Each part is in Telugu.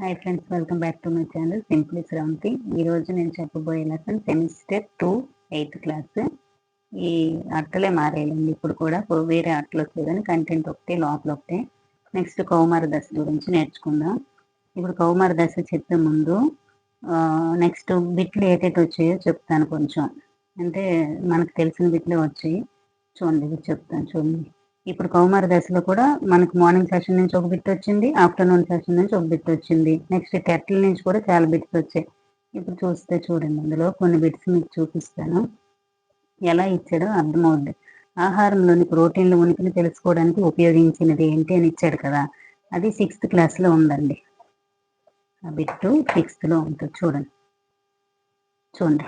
Hi friends, welcome back to my channel simply Sravanthi. ఈరోజు నేను చెప్పబోయే లెసన్ సెమిస్టర్ 2 8th క్లాస్. ఈ అట్టలే మారేయండి ఇప్పుడు కూడా వేరే అట్టలు వచ్చాయి కానీ కంటెంట్ ఒకటే, లోపల ఒకటే. నెక్స్ట్ కౌమార దశ గురించి నేర్చుకుందాం. ఇప్పుడు కౌమార దశ చెప్పే ముందు నెక్స్ట్ బిట్లు ఏటైతే వచ్చాయో చెప్తాను. కొంచెం అంటే మనకు తెలిసిన బిట్లే వచ్చాయి. చూడండి, ఇది చెప్తాను చూడండి. ఇప్పుడు కౌమార దశలో కూడా మనకు మార్నింగ్ సెషన్ నుంచి ఒక బిట్ వచ్చింది, ఆఫ్టర్నూన్ సెషన్ నుంచి ఒక బిట్ వచ్చింది. నెక్స్ట్ టెట్ల నుంచి కూడా చాలా బిట్స్ వచ్చాయి. ఇప్పుడు చూస్తే చూడండి, అందులో కొన్ని బిట్స్ మీకు చూపిస్తాను. ఎలా ఇచ్చాడో అర్థమవుద్ది. ఆహారంలోని ప్రోటీన్ల ఉనికిని తెలుసుకోవడానికి ఉపయోగించినది ఏంటి అని ఇచ్చాడు కదా, అది 6th క్లాస్లో ఉందండి. ఆ బిట్టు 6th లో ఉంటుంది. చూడండి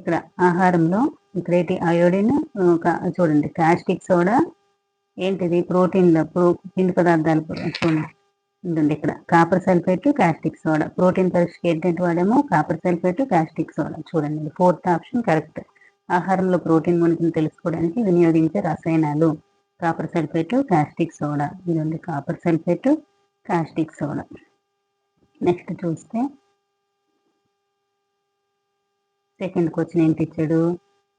ఇక్కడ ఆహారంలో ఇక్కడేంటి అయోడిన్, చూడండి కాస్టిక్ సోడా ఏంటిది, ప్రోటీన్ల పిండి పదార్థాలు. చూడండి ఇక్కడ copper sulphate, caustic soda. Protein పరీక్షకి ఏంటంటే వాడేమో కాపర్ సల్ఫేట్, కాస్టిక్ సోడా. చూడండి 4th ఆప్షన్ కరెక్ట్. ఆహారంలో ప్రోటీన్ ఉనికిని తెలుసుకోవడానికి వినియోగించే రసాయనాలు కాపర్ సల్ఫేట్, కాస్టిక్ సోడా. ఇదండి copper sulphate, caustic soda. Next చూస్తే సెకండ్ క్వశ్చన్ ఏంటి ఇచ్చాడు,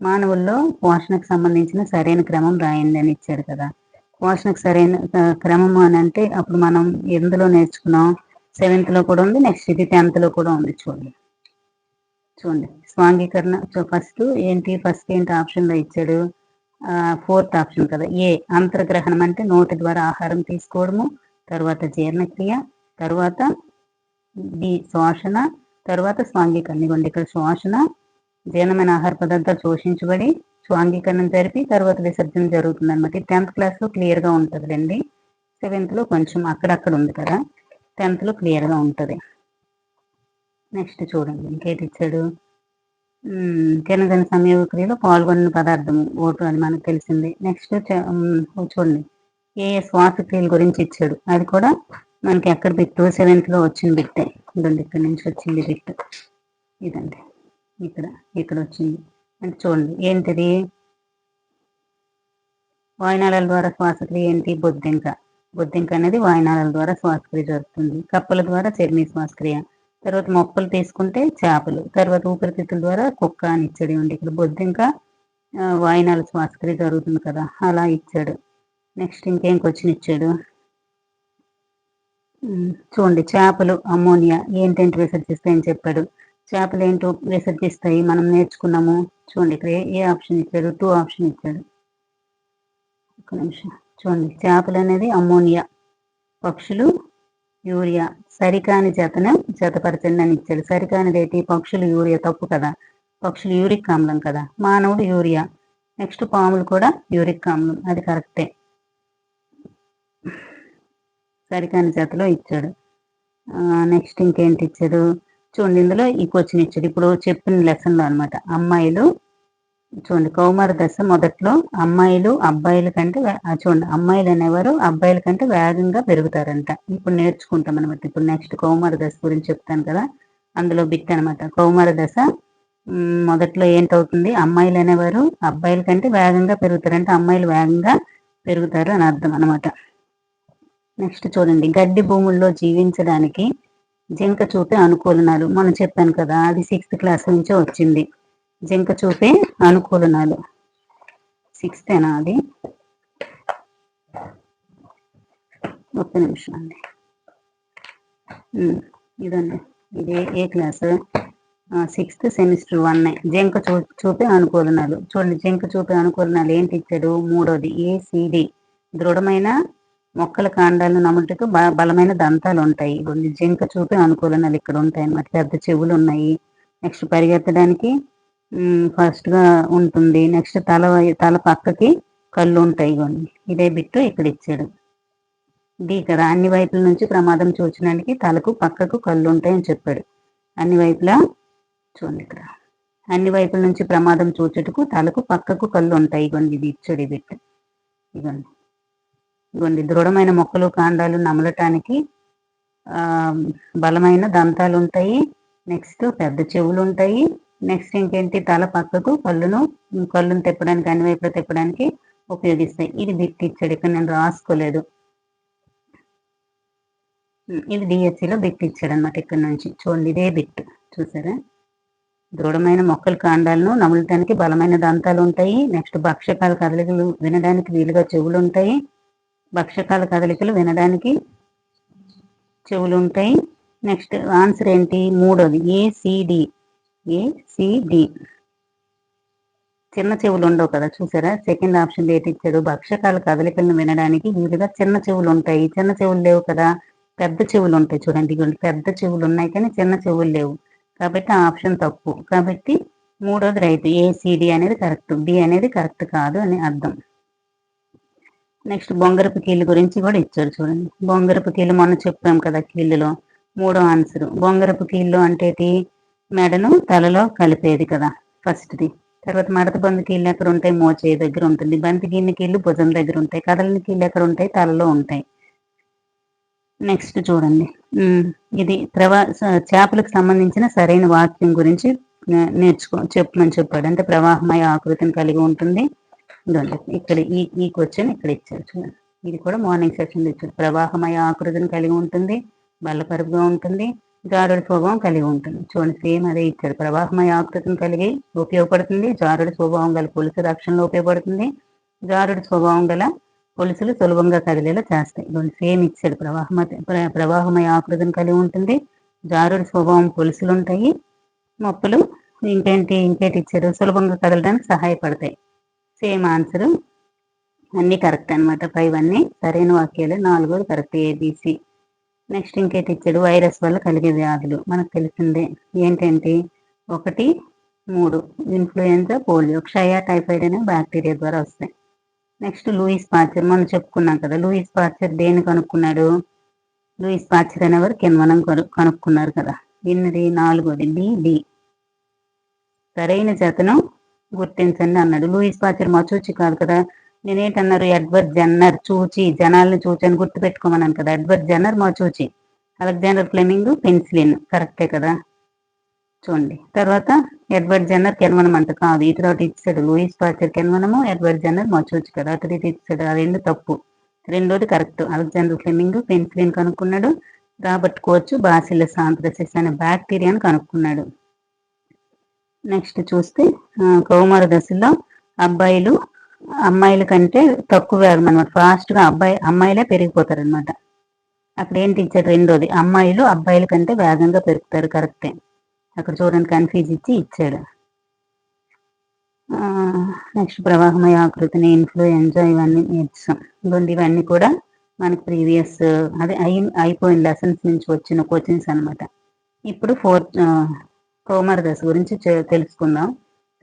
మానవుల్లో పోషణకు సంబంధించిన సరైన క్రమం రాయండి అని ఇచ్చాడు కదా. పోషణకు సరైన క్రమం అని అంటే అప్పుడు మనం ఎందులో నేర్చుకున్నాం, 7th లో కూడా ఉంది, నెక్స్ట్ ఇది 10th లో కూడా ఉంది. చూడండి స్వాంగీకరణ. ఫస్ట్ ఏంటి ఆప్షన్లో ఇచ్చాడు, 4th ఆప్షన్ కదా, ఏ అంతర్గ్రహణం అంటే నోటి ద్వారా ఆహారం తీసుకోవడము, తర్వాత జీర్ణక్రియ, తర్వాత బి శోషణ, తర్వాత స్వాంగీకరణ. ఇవ్వండి ఇక్కడ శోషణ, జీర్ణమైన ఆహార పదార్థాలు శోషించబడి స్వాంగీకరణం జరిపి తర్వాత విసర్జన జరుగుతుంది అనమాట. 10th క్లాస్లో క్లియర్గా ఉంటుంది రండి. 7th లో కొంచెం అక్కడక్కడ ఉంది కదా, 10th లో క్లియర్గా ఉంటుంది. నెక్స్ట్ చూడండి ఇంకేటి ఇచ్చాడు, తినదన సంయోగ క్రియలో పాల్గొన్న పదార్థము ఓటు అని మనకు తెలిసింది. నెక్స్ట్ చూడండి ఏ శ్వాసక్రియల గురించి ఇచ్చాడు, అది కూడా మనకి ఎక్కడ బిట్టు 7th లో వచ్చిన బిట్టే. ఇదండి ఇక్కడ నుంచి వచ్చింది బిట్టు, ఇదండి ఇక్కడ వచ్చింది. అంటే చూడండి ఏంటిది, వాయునాళాల ద్వారా శ్వాసక్రియ ఏంటి, బొద్దింక అనేది వాయునాళాల ద్వారా శ్వాసక్రియ జరుగుతుంది. కప్పల ద్వారా చర్మీ శ్వాసక్రియ, తర్వాత మొక్కలు తీసుకుంటే చేపలు, తర్వాత ఊపిరితిత్తుల ద్వారా కుక్క అని ఇచ్చాడు. ఇవ్వండి ఇక్కడ బొద్దింక వాయునాళ శ్వాసక్రియ జరుగుతుంది కదా, అలా ఇచ్చాడు. నెక్స్ట్ ఇంకేం క్వశ్చన్ ఇచ్చాడు, చూడండి చేపలు అమ్మోనియా ఏంటంటే విసర్జిస్తాయని చెప్పాడు. చేపలు ఏంటో విసర్జిస్తాయి మనం నేర్చుకున్నాము. చూడండి ఇక్కడ ఏ ఆప్షన్ ఇచ్చాడు, 2 ఆప్షన్ ఇచ్చాడు. ఒక నిమిషం చూడండి, చేపలు అనేది అమ్మోనియా, పక్షులు యూరియా. సరికాని జతను జతపరచండి అని ఇచ్చాడు. సరికానిది ఏంటి, పక్షులు యూరియా తప్పు కదా, పక్షులు యూరిక్ ఆమ్లం కదా, మానవుడు యూరియా. నెక్స్ట్ పాములు కూడా యూరిక్ ఆమ్లం, అది కరెక్టే. సరికాని జతలో ఇచ్చాడు. నెక్స్ట్ ఇంకేంటి ఇచ్చాడు, చూడండి ఇందులో ఈ క్వశ్చన్ ఇచ్చాడు ఇప్పుడు చెప్పిన లెసన్లో అనమాట. అమ్మాయిలు చూడండి కౌమార దశ మొదట్లో అమ్మాయిలు అబ్బాయిల కంటే చూడండి అమ్మాయిలు అనేవారు అబ్బాయిల కంటే వేగంగా పెరుగుతారంట. ఇప్పుడు నేర్చుకుంటాం అనమాట. ఇప్పుడు నెక్స్ట్ కౌమార దశ గురించి చెప్తాను కదా, అందులో బిట్ అనమాట. కౌమార దశ మొదట్లో ఏంటవుతుంది, అమ్మాయిలు అనేవారు అబ్బాయిల కంటే వేగంగా పెరుగుతారంటే అమ్మాయిలు వేగంగా పెరుగుతారు అని అర్థం అనమాట. నెక్స్ట్ చూడండి గడ్డి భూముల్లో జీవించడానికి జింక చూపే అనుకూలనాలు మనం చెప్పాను కదా, అది 6th క్లాస్ నుంచే వచ్చింది. జింక చూపే అనుకూలనాలు 6th అది. ఒక్క నిమిషం అండి, ఇదండి ఇది ఏ క్లాస్, 6th సెమిస్టర్ 1. జింక చూపే అనుకూలనాలు. చూడండి జింక చూపే అనుకూలనాలు ఏంటి ఇచ్చాడు, 3వది ACD దృఢమైన మొక్కల కాండాలను నముటకు బలమైన దంతాలు ఉంటాయి. కొన్ని జింక చూపే అనుకూలనాలు ఇక్కడ ఉంటాయి అన్నమాట. పెద్ద చెవులు ఉన్నాయి. నెక్స్ట్ పరిగెత్తడానికి ఫాస్ట్గా ఉంటుంది. నెక్స్ట్ తల పక్కకి కళ్ళు ఉంటాయి. కొన్ని ఇదే బిట్టు ఇక్కడ ఇచ్చాడు. డి కదా, అన్ని వైపుల నుంచి ప్రమాదం చూచడానికి తలకు పక్కకు కళ్ళు ఉంటాయని చెప్పాడు. అన్ని వైపులా చూడండి ఇక్కడ అన్ని వైపుల నుంచి ప్రమాదం చూచుటకు తలకు పక్కకు కళ్ళు ఉంటాయి. కొన్ని ఇది ఇచ్చాడు ఈ బిట్టు. ఇవ్వండి దృఢమైన మొక్కలు కాండాలు నమలటానికి బలమైన దంతాలు ఉంటాయి. నెక్స్ట్ పెద్ద చెవులు ఉంటాయి. నెక్స్ట్ ఇంకేంటి, తల పక్కకు కళ్ళును తిప్పడానికి అన్ని వైపులా తిప్పడానికి ఉపయోగిస్తాయి. ఇది బిట్ ఇచ్చాడు, ఇక్కడ నేను రాసుకోలేదు. ఇది డిఎస్సిలో బిట్ ఇచ్చాడు అనమాట. ఇక్కడ నుంచి చూడండి, ఇదే బిట్ చూసారా. దృఢమైన మొక్కల కాండాలను నమలటానికి బలమైన దంతాలు ఉంటాయి. నెక్స్ట్ భక్షకాల కదలికలు వినడానికి వీలుగా చెవులు ఉంటాయి. భక్షకాల కదలికలు వినడానికి చెవులు ఉంటాయి. నెక్స్ట్ ఆన్సర్ ఏంటి? మూడోది ఏసిడి. ఏసిడి. చిన్న చెవులు ఉండవు కదా, చూసారా. సెకండ్ ఆప్షన్ ఏంటి ఇచ్చాడు? భక్షకాల కదలికలను వినడానికి వీలుగా చిన్న చెవులు ఉంటాయి. చిన్న చెవులు లేవు కదా, పెద్ద చెవులు ఉంటాయి. చూడండి, ఇదిగోండి, పెద్ద చెవులు ఉన్నాయి కానీ చిన్న చెవులు లేవు. కాబట్టి ఆ ఆప్షన్ తప్పు. కాబట్టి మూడోది రైట్. ఏసిడి అనేది కరెక్ట్, డి అనేది కరెక్ట్ కాదు అని అర్థం. నెక్స్ట్ బొంగరపు కీళ్ళు గురించి కూడా ఇచ్చాడు చూడండి. బొంగరపు కీళ్ళు మొన్న చెప్పాం కదా కీళ్ళలో. మూడో ఆన్సర్ బొంగరపు కీళ్ళు అంటే మెడను తలలో కలిపేది కదా ఫస్ట్ది. తర్వాత మడత బంధు కీళ్ళు ఎక్కడ ఉంటాయి? మోచేయి దగ్గర ఉంటుంది. బంతి గిన్నె కీళ్ళు భుజం దగ్గర ఉంటాయి. కదలని కీళ్ళు ఎక్కడ ఉంటాయి? తలలో ఉంటాయి. నెక్స్ట్ చూడండి, ఇది చేపలకు సంబంధించిన సరైన వాక్యం గురించి చెప్పమని చెప్పాడు. అంటే ప్రవాహమయ ఆకృతిని కలిగి ఉంటుంది. ఇదండి ఇక్కడ ఈ క్వశ్చన్ ఇక్కడ ఇచ్చారు చూడండి. ఇది కూడా మార్నింగ్ సెక్షన్ ఇచ్చారు. ప్రవాహమయ ఆకృతిని కలిగి ఉంటుంది, బల్లపరుపుగా ఉంటుంది, జారుడు స్వభావం కలిగి ఉంటుంది. చూడండి, సేమ్ అదే ఇచ్చారు. ప్రవాహమయ ఆకృతిని కలిగి ఉపయోగపడుతుంది, జారుడు స్వభావం గల పులుసు రక్షణలో ఉపయోగపడుతుంది, జారుడు స్వభావం గల పులుసులు సులభంగా కదిలేలా చేస్తాయి. ఇవన్నీ సేమ్ ఇచ్చాడు. ప్రవాహమయ ఆకృతిని కలిగి ఉంటుంది, జారుడు స్వభావం పులుసులు ఉంటాయి, మొక్కలు ఇంకేటి ఇచ్చారు? సులభంగా కదలడానికి సహాయపడతాయి. సేమ్ ఆన్సర్ అన్నీ కరెక్ట్ అనమాట. 5 అన్నీ సరైన వాక్యాలు, 4 కరెక్ట్ ఏబిసి. నెక్స్ట్ ఇంకేటి ఇచ్చాడు? వైరస్ వల్ల కలిగే వ్యాధులు మనకు తెలిసిందే. ఏంటంటే 1, 3 ఇన్ఫ్లుయెంజా, పోలియో, క్షయ, టైఫాయిడ్ అనే బ్యాక్టీరియా ద్వారా వస్తాయి. నెక్స్ట్ లూయిస్ పాశ్చర్ మనం చెప్పుకున్నాం కదా. లూయిస్ పాశ్చర్ దేన్ని కనుక్కున్నాడు? లూయిస్ పాశ్చర్ అనేవారు కిణ్వనం కనుక్కున్నారు కదా. దీనిది 4వది డి. సరైన జతను గుర్తించండి అన్నాడు. లూయిస్ పాశ్చర్ మచూచి కాదు కదా. నేనేంటన్నారు? ఎడ్వర్డ్ జన్నర్ చూచి, జనాలను చూచి అని గుర్తుపెట్టుకోమన్నాను కదా. ఎడ్వర్డ్ జన్నర్ మచూచి, అలెగ్జాండర్ ఫ్లెమింగ్ పెన్సిలిన్. కరెక్టే కదా. చూడండి, తర్వాత ఎడ్వర్డ్ జన్నర్ కెన్వనం అంట కాదు. ఇతడు ఇచ్చాడు. లూయిస్ పాశ్చర్ కెన్వనము, ఎడ్వర్డ్ జన్నర్ మచూచి కదా. అతడు ఇచ్చాడు. ఆ రెండు తప్పు. రెండోది కరెక్ట్. అలెగ్జాండర్ ఫ్లెమింగ్ పెన్సిలిన్ కనుక్కున్నాడు. రాబర్ట్ కోచ్ బాసిల్లస్ ఆంథ్రసిస్ అనే బ్యాక్టీరియాను కనుక్కున్నాడు. నెక్స్ట్ చూస్తే కౌమార దశలో అమ్మాయిల కంటే తక్కువ వేగం అనమాట. ఫాస్ట్గా అమ్మాయిలే పెరిగిపోతారు. అక్కడ ఏంటి ఇచ్చాడు? రెండోది అమ్మాయిలు అబ్బాయిల కంటే వేగంగా పెరుగుతారు. కరెక్టే. అక్కడ చూడండి, కన్ఫ్యూజ్ ఇచ్చాడు. నెక్స్ట్ ప్రవాహమయ ఆకృతిని, ఇన్ఫ్లుయెంజా, ఇవన్నీ నేర్చాం. ఇవన్నీ కూడా మనకి ప్రీవియస్ అయిపోయిన లెసన్స్ నుంచి వచ్చిన క్వశ్చన్స్ అనమాట. ఇప్పుడు కౌమార దశ గురించి తెలుసుకుందాం.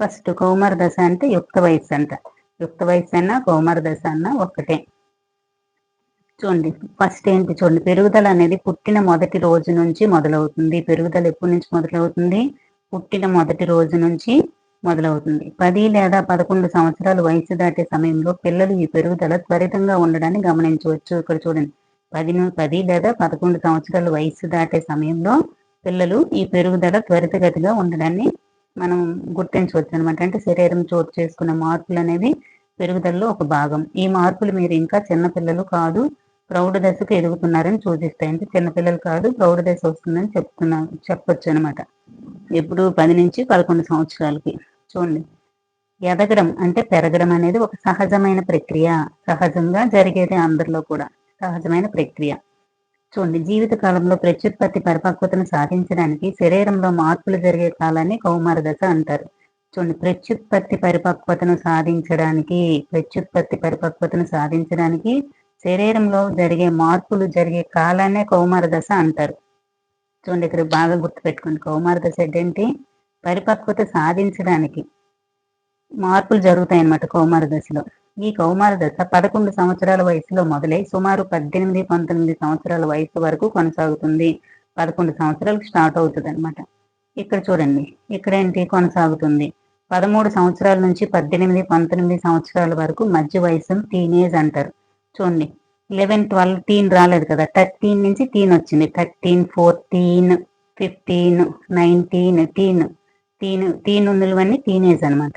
ఫస్ట్ కౌమార దశ అంటే యుక్త వయస్సు అంట. యుక్త వయస్సు అన్నా కౌమార దశ అన్నా ఒక్కటే. చూడండి, ఫస్ట్ ఏంటి? చూడండి, పెరుగుదల అనేది పుట్టిన మొదటి రోజు నుంచి మొదలవుతుంది. పెరుగుదల ఎప్పటి నుంచి మొదలవుతుంది? పుట్టిన మొదటి రోజు నుంచి మొదలవుతుంది. 10 లేదా 11 సంవత్సరాల వయసు దాటే సమయంలో పిల్లలు ఈ పెరుగుదల త్వరితంగా ఉండడాన్ని గమనించవచ్చు. ఇక్కడ చూడండి, 10 లేదా 11 సంవత్సరాల వయసు దాటే సమయంలో పిల్లలు ఈ పెరుగుదల త్వరితగతిగా ఉండడాన్ని మనం గుర్తించవచ్చు అనమాట. అంటే శరీరం చోటు చేసుకున్న మార్పులు అనేవి పెరుగుదలలో ఒక భాగం. ఈ మార్పులు మీరు ఇంకా చిన్నపిల్లలు కాదు, ప్రౌఢ దశకు ఎదుగుతున్నారని సూచిస్తాయి. అంటే చిన్నపిల్లలు కాదు, ప్రౌఢ దశ వస్తుందని చెప్పొచ్చు అనమాట. ఎప్పుడు 10 నుంచి 11 సంవత్సరాలకి. చూడండి, ఎదగడం అంటే పెరగడం అనేది ఒక సహజమైన ప్రక్రియ. సహజంగా జరిగేది అందరిలో కూడా సహజమైన ప్రక్రియ. చూడండి, జీవిత కాలంలో ప్రత్యుత్పత్తి పరిపక్వతను సాధించడానికి శరీరంలో మార్పులు జరిగే కాలాన్ని కౌమార దశ అంటారు. చూడండి, ప్రత్యుత్పత్తి పరిపక్వతను సాధించడానికి శరీరంలో జరిగే మార్పులు జరిగే కాలాన్నే కౌమార దశ అంటారు. చూడండి, ఇక్కడ బాగా గుర్తుపెట్టుకోండి. కౌమార దశ ఏంటి? పరిపక్వత సాధించడానికి మార్పులు జరుగుతాయి అన్నమాట కౌమార దశలో. ఈ కౌమార దశ 11 సంవత్సరాల వయసులో మొదలై సుమారు 18-19 సంవత్సరాల వయసు వరకు కొనసాగుతుంది. 11 సంవత్సరాలకు స్టార్ట్ అవుతుంది అనమాట. ఇక్కడ చూడండి, ఇక్కడ ఏంటి? కొనసాగుతుంది. 13 సంవత్సరాల నుంచి 18-19 సంవత్సరాల వరకు మధ్య వయసును టీనేజ్ అంటారు. చూడండి, 11, 12 టీన్ రాలేదు కదా. 13 నుంచి టీన్ వచ్చింది. 13, 14, 15, 19 టీన్ ఉన్నవన్నీ టీనేజ్ అనమాట.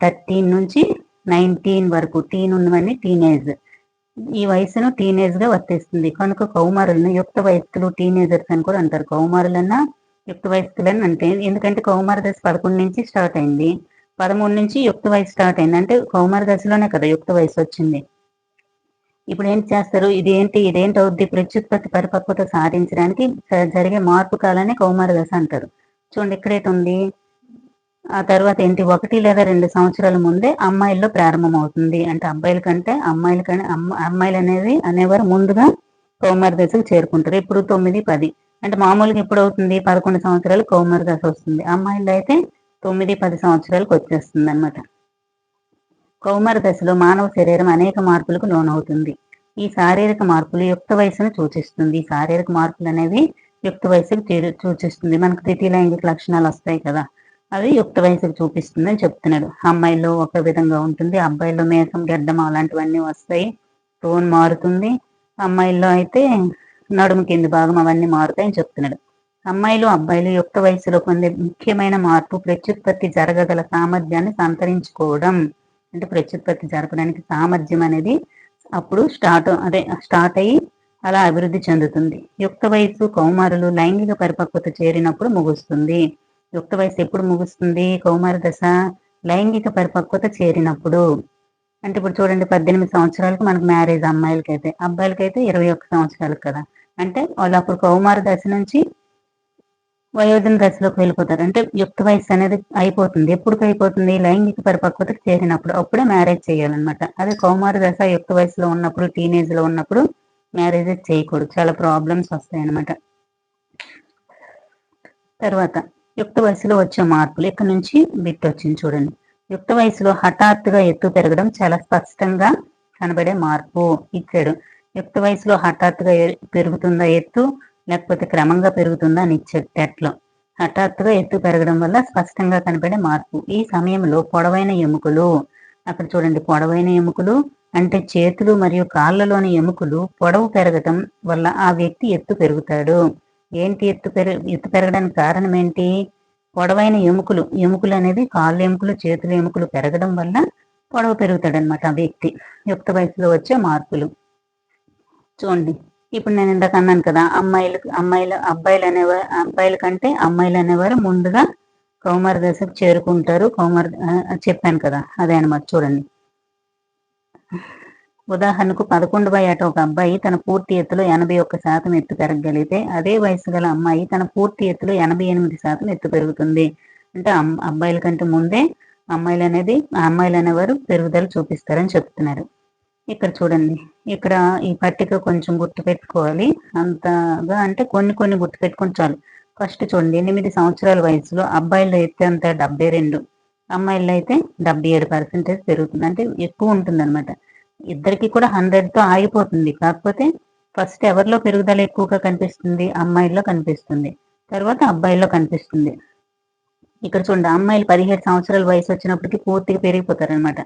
13 నుంచి 19 వరకు టీన్ ఉన్నవన్నీ టీనేజ్. ఈ వయసును టీనేజ్ గా వర్తిస్తుంది. కనుక కౌమారులను యుక్త వయస్కులు టీనేజర్స్ అని కూడా అంటారు. కౌమారులన్నా యుక్త వయస్కులని అంటే ఎందుకంటే కౌమార దశ 11 నుంచి స్టార్ట్ అయింది. 13 నుంచి యుక్త వయసు స్టార్ట్ అయింది. అంటే కౌమార దశలోనే కదా యుక్త వయసు వచ్చింది. ఇప్పుడు ఏం చేస్తారు? ఇదేంటి అవుద్ది? ప్రత్యుత్పత్తి పరిపక్వత సాధించడానికి జరిగే మార్పు కాలాన్ని కౌమార దశ అంటారు. చూడండి ఇక్కడేటుంది. ఆ తర్వాత ఏంటి 1 లేదా 2 సంవత్సరాల ముందే అమ్మాయిల్లో ప్రారంభమవుతుంది. అంటే అబ్బాయిల కంటే అమ్మాయిలు అనేవారు ముందుగా కౌమార దశకు చేరుకుంటారు. ఇప్పుడు 9, 10 అంటే మామూలుగా ఎప్పుడు అవుతుంది? 11 సంవత్సరాలు కౌమార దశ వస్తుంది. అమ్మాయిల్లో అయితే 9, 10 సంవత్సరాలకు వచ్చేస్తుంది అనమాట. కౌమార దశలో మానవ శరీరం అనేక మార్పులకు లోనవుతుంది. ఈ శారీరక మార్పులు యుక్త వయసును సూచిస్తుంది. ఈ శారీరక మార్పులు అనేవి యుక్త వయసుకు సూచిస్తుంది. మనకు ద్వితీయ లైంగిక లక్షణాలు వస్తాయి కదా, అవి యుక్త వయసుకు చూపిస్తుంది అని చెప్తున్నాడు. అమ్మాయిల్లో ఒక విధంగా ఉంటుంది, అబ్బాయిల్లో మేసం గడ్డం అలాంటివన్నీ వస్తాయి, టోన్ మారుతుంది. అమ్మాయిల్లో అయితే నడుము కింది భాగం అవన్నీ మారుతాయని చెప్తున్నాడు. అమ్మాయిలు అబ్బాయిలు యుక్త వయసులో పొందే ముఖ్యమైన మార్పు ప్రత్యుత్పత్తి జరగగల సామర్థ్యాన్ని సంతరించుకోవడం. అంటే ప్రత్యుత్పత్తి జరపడానికి సామర్థ్యం అనేది అప్పుడు స్టార్ట్ అయ్యి అలా అభివృద్ధి చెందుతుంది. యుక్త వయసు కౌమారులు లైంగిక పరిపక్వత చేరినప్పుడు ముగుస్తుంది. యుక్త వయసు ఎప్పుడు ముగుస్తుంది? కౌమార దశ లైంగిక పరిపక్వత చేరినప్పుడు. అంటే ఇప్పుడు చూడండి 18 సంవత్సరాలకు మనకు మ్యారేజ్ అమ్మాయిలకైతే, అబ్బాయిలకైతే 21 సంవత్సరాలకు కదా. అంటే వాళ్ళు అప్పుడు కౌమార దశ నుంచి వయోజన దశలోకి వెళ్ళిపోతారు. అంటే యుక్త వయసు అనేది అయిపోతుంది. ఎప్పుడు అయిపోతుంది? లైంగిక పరిపక్వతకు చేరినప్పుడు. అప్పుడే మ్యారేజ్ చేయాలన్నమాట. అదే కౌమార దశ యుక్త వయసులో ఉన్నప్పుడు, టీనేజ్ లో ఉన్నప్పుడు మ్యారేజెస్ చేయకూడదు. చాలా ప్రాబ్లమ్స్ వస్తాయి అన్నమాట. తర్వాత యుక్త వయసులో వచ్చే మార్పులు. ఇక్కడ నుంచి బిట్ వచ్చింది చూడండి. యుక్త వయసులో హఠాత్తుగా ఎత్తు పెరగడం చాలా స్పష్టంగా కనబడే మార్పు ఇచ్చాడు. యుక్త వయసులో హఠాత్తుగా పెరుగుతుందా ఎత్తు, లేకపోతే క్రమంగా పెరుగుతుందా అని ఇచ్చాడు టెట్లో. హఠాత్తుగా ఎత్తు పెరగడం వల్ల స్పష్టంగా కనబడే మార్పు. ఈ సమయంలో పొడవైన ఎముకలు, అక్కడ చూడండి పొడవైన ఎముకలు అంటే చేతులు మరియు కాళ్ళలోని ఎముకలు పొడవు పెరగటం వల్ల ఆ వ్యక్తి ఎత్తు పెరుగుతాడు. ఏంటి ఎత్తు పెరగడానికి కారణం ఏంటి? పొడవైన ఎముకలు అనేది కాళ్ళ ఎముకలు, చేతుల ఎముకలు పెరగడం వల్ల పొడవు పెరుగుతాడనమాట ఆ వ్యక్తి. యుక్త వయసులో వచ్చే మార్పులు చూడండి. ఇప్పుడు నేను ఇందాక అన్నాను కదా, అబ్బాయిల కంటే అమ్మాయిలు అనేవారు ముందుగా కౌమార దశకు చేరుకుంటారు. చెప్పాను కదా, అదే అనమాట. చూడండి ఉదాహరణకు 11 ఏట ఒక అబ్బాయి తన పూర్తి ఎత్తులో 81% ఎత్తు పెరగగలిగితే, అదే వయసు గల అమ్మాయి తన పూర్తి ఎత్తులో 88% ఎత్తు పెరుగుతుంది. అంటే అబ్బాయిల కంటే ముందే అమ్మాయిలు అనేవారు పెరుగుదల చూపిస్తారని చెప్తున్నారు. ఇక్కడ చూడండి, ఇక్కడ ఈ పట్టిక కొంచెం గుర్తు పెట్టుకోవాలి. అంతగా అంటే కొన్ని గుర్తు పెట్టుకొని చాలు. ఫస్ట్ చూడండి, 8 సంవత్సరాల వయసులో అబ్బాయిల ఎత్తు ఎంత? 72. అమ్మాయిల్లో అయితే 77% పెరుగుతుంది. అంటే ఎక్కువ ఉంటుంది అనమాట. ఇద్దరికి కూడా 100తో ఆగిపోతుంది. కాకపోతే ఫస్ట్ ఎవరిలో పెరుగుదల ఎక్కువగా కనిపిస్తుంది? అమ్మాయిల్లో కనిపిస్తుంది, తర్వాత అబ్బాయిల్లో కనిపిస్తుంది. ఇక్కడ చూడండి, అమ్మాయిలు 17 సంవత్సరాల వయసు వచ్చినప్పటికీ పూర్తిగా పెరిగిపోతారనమాట.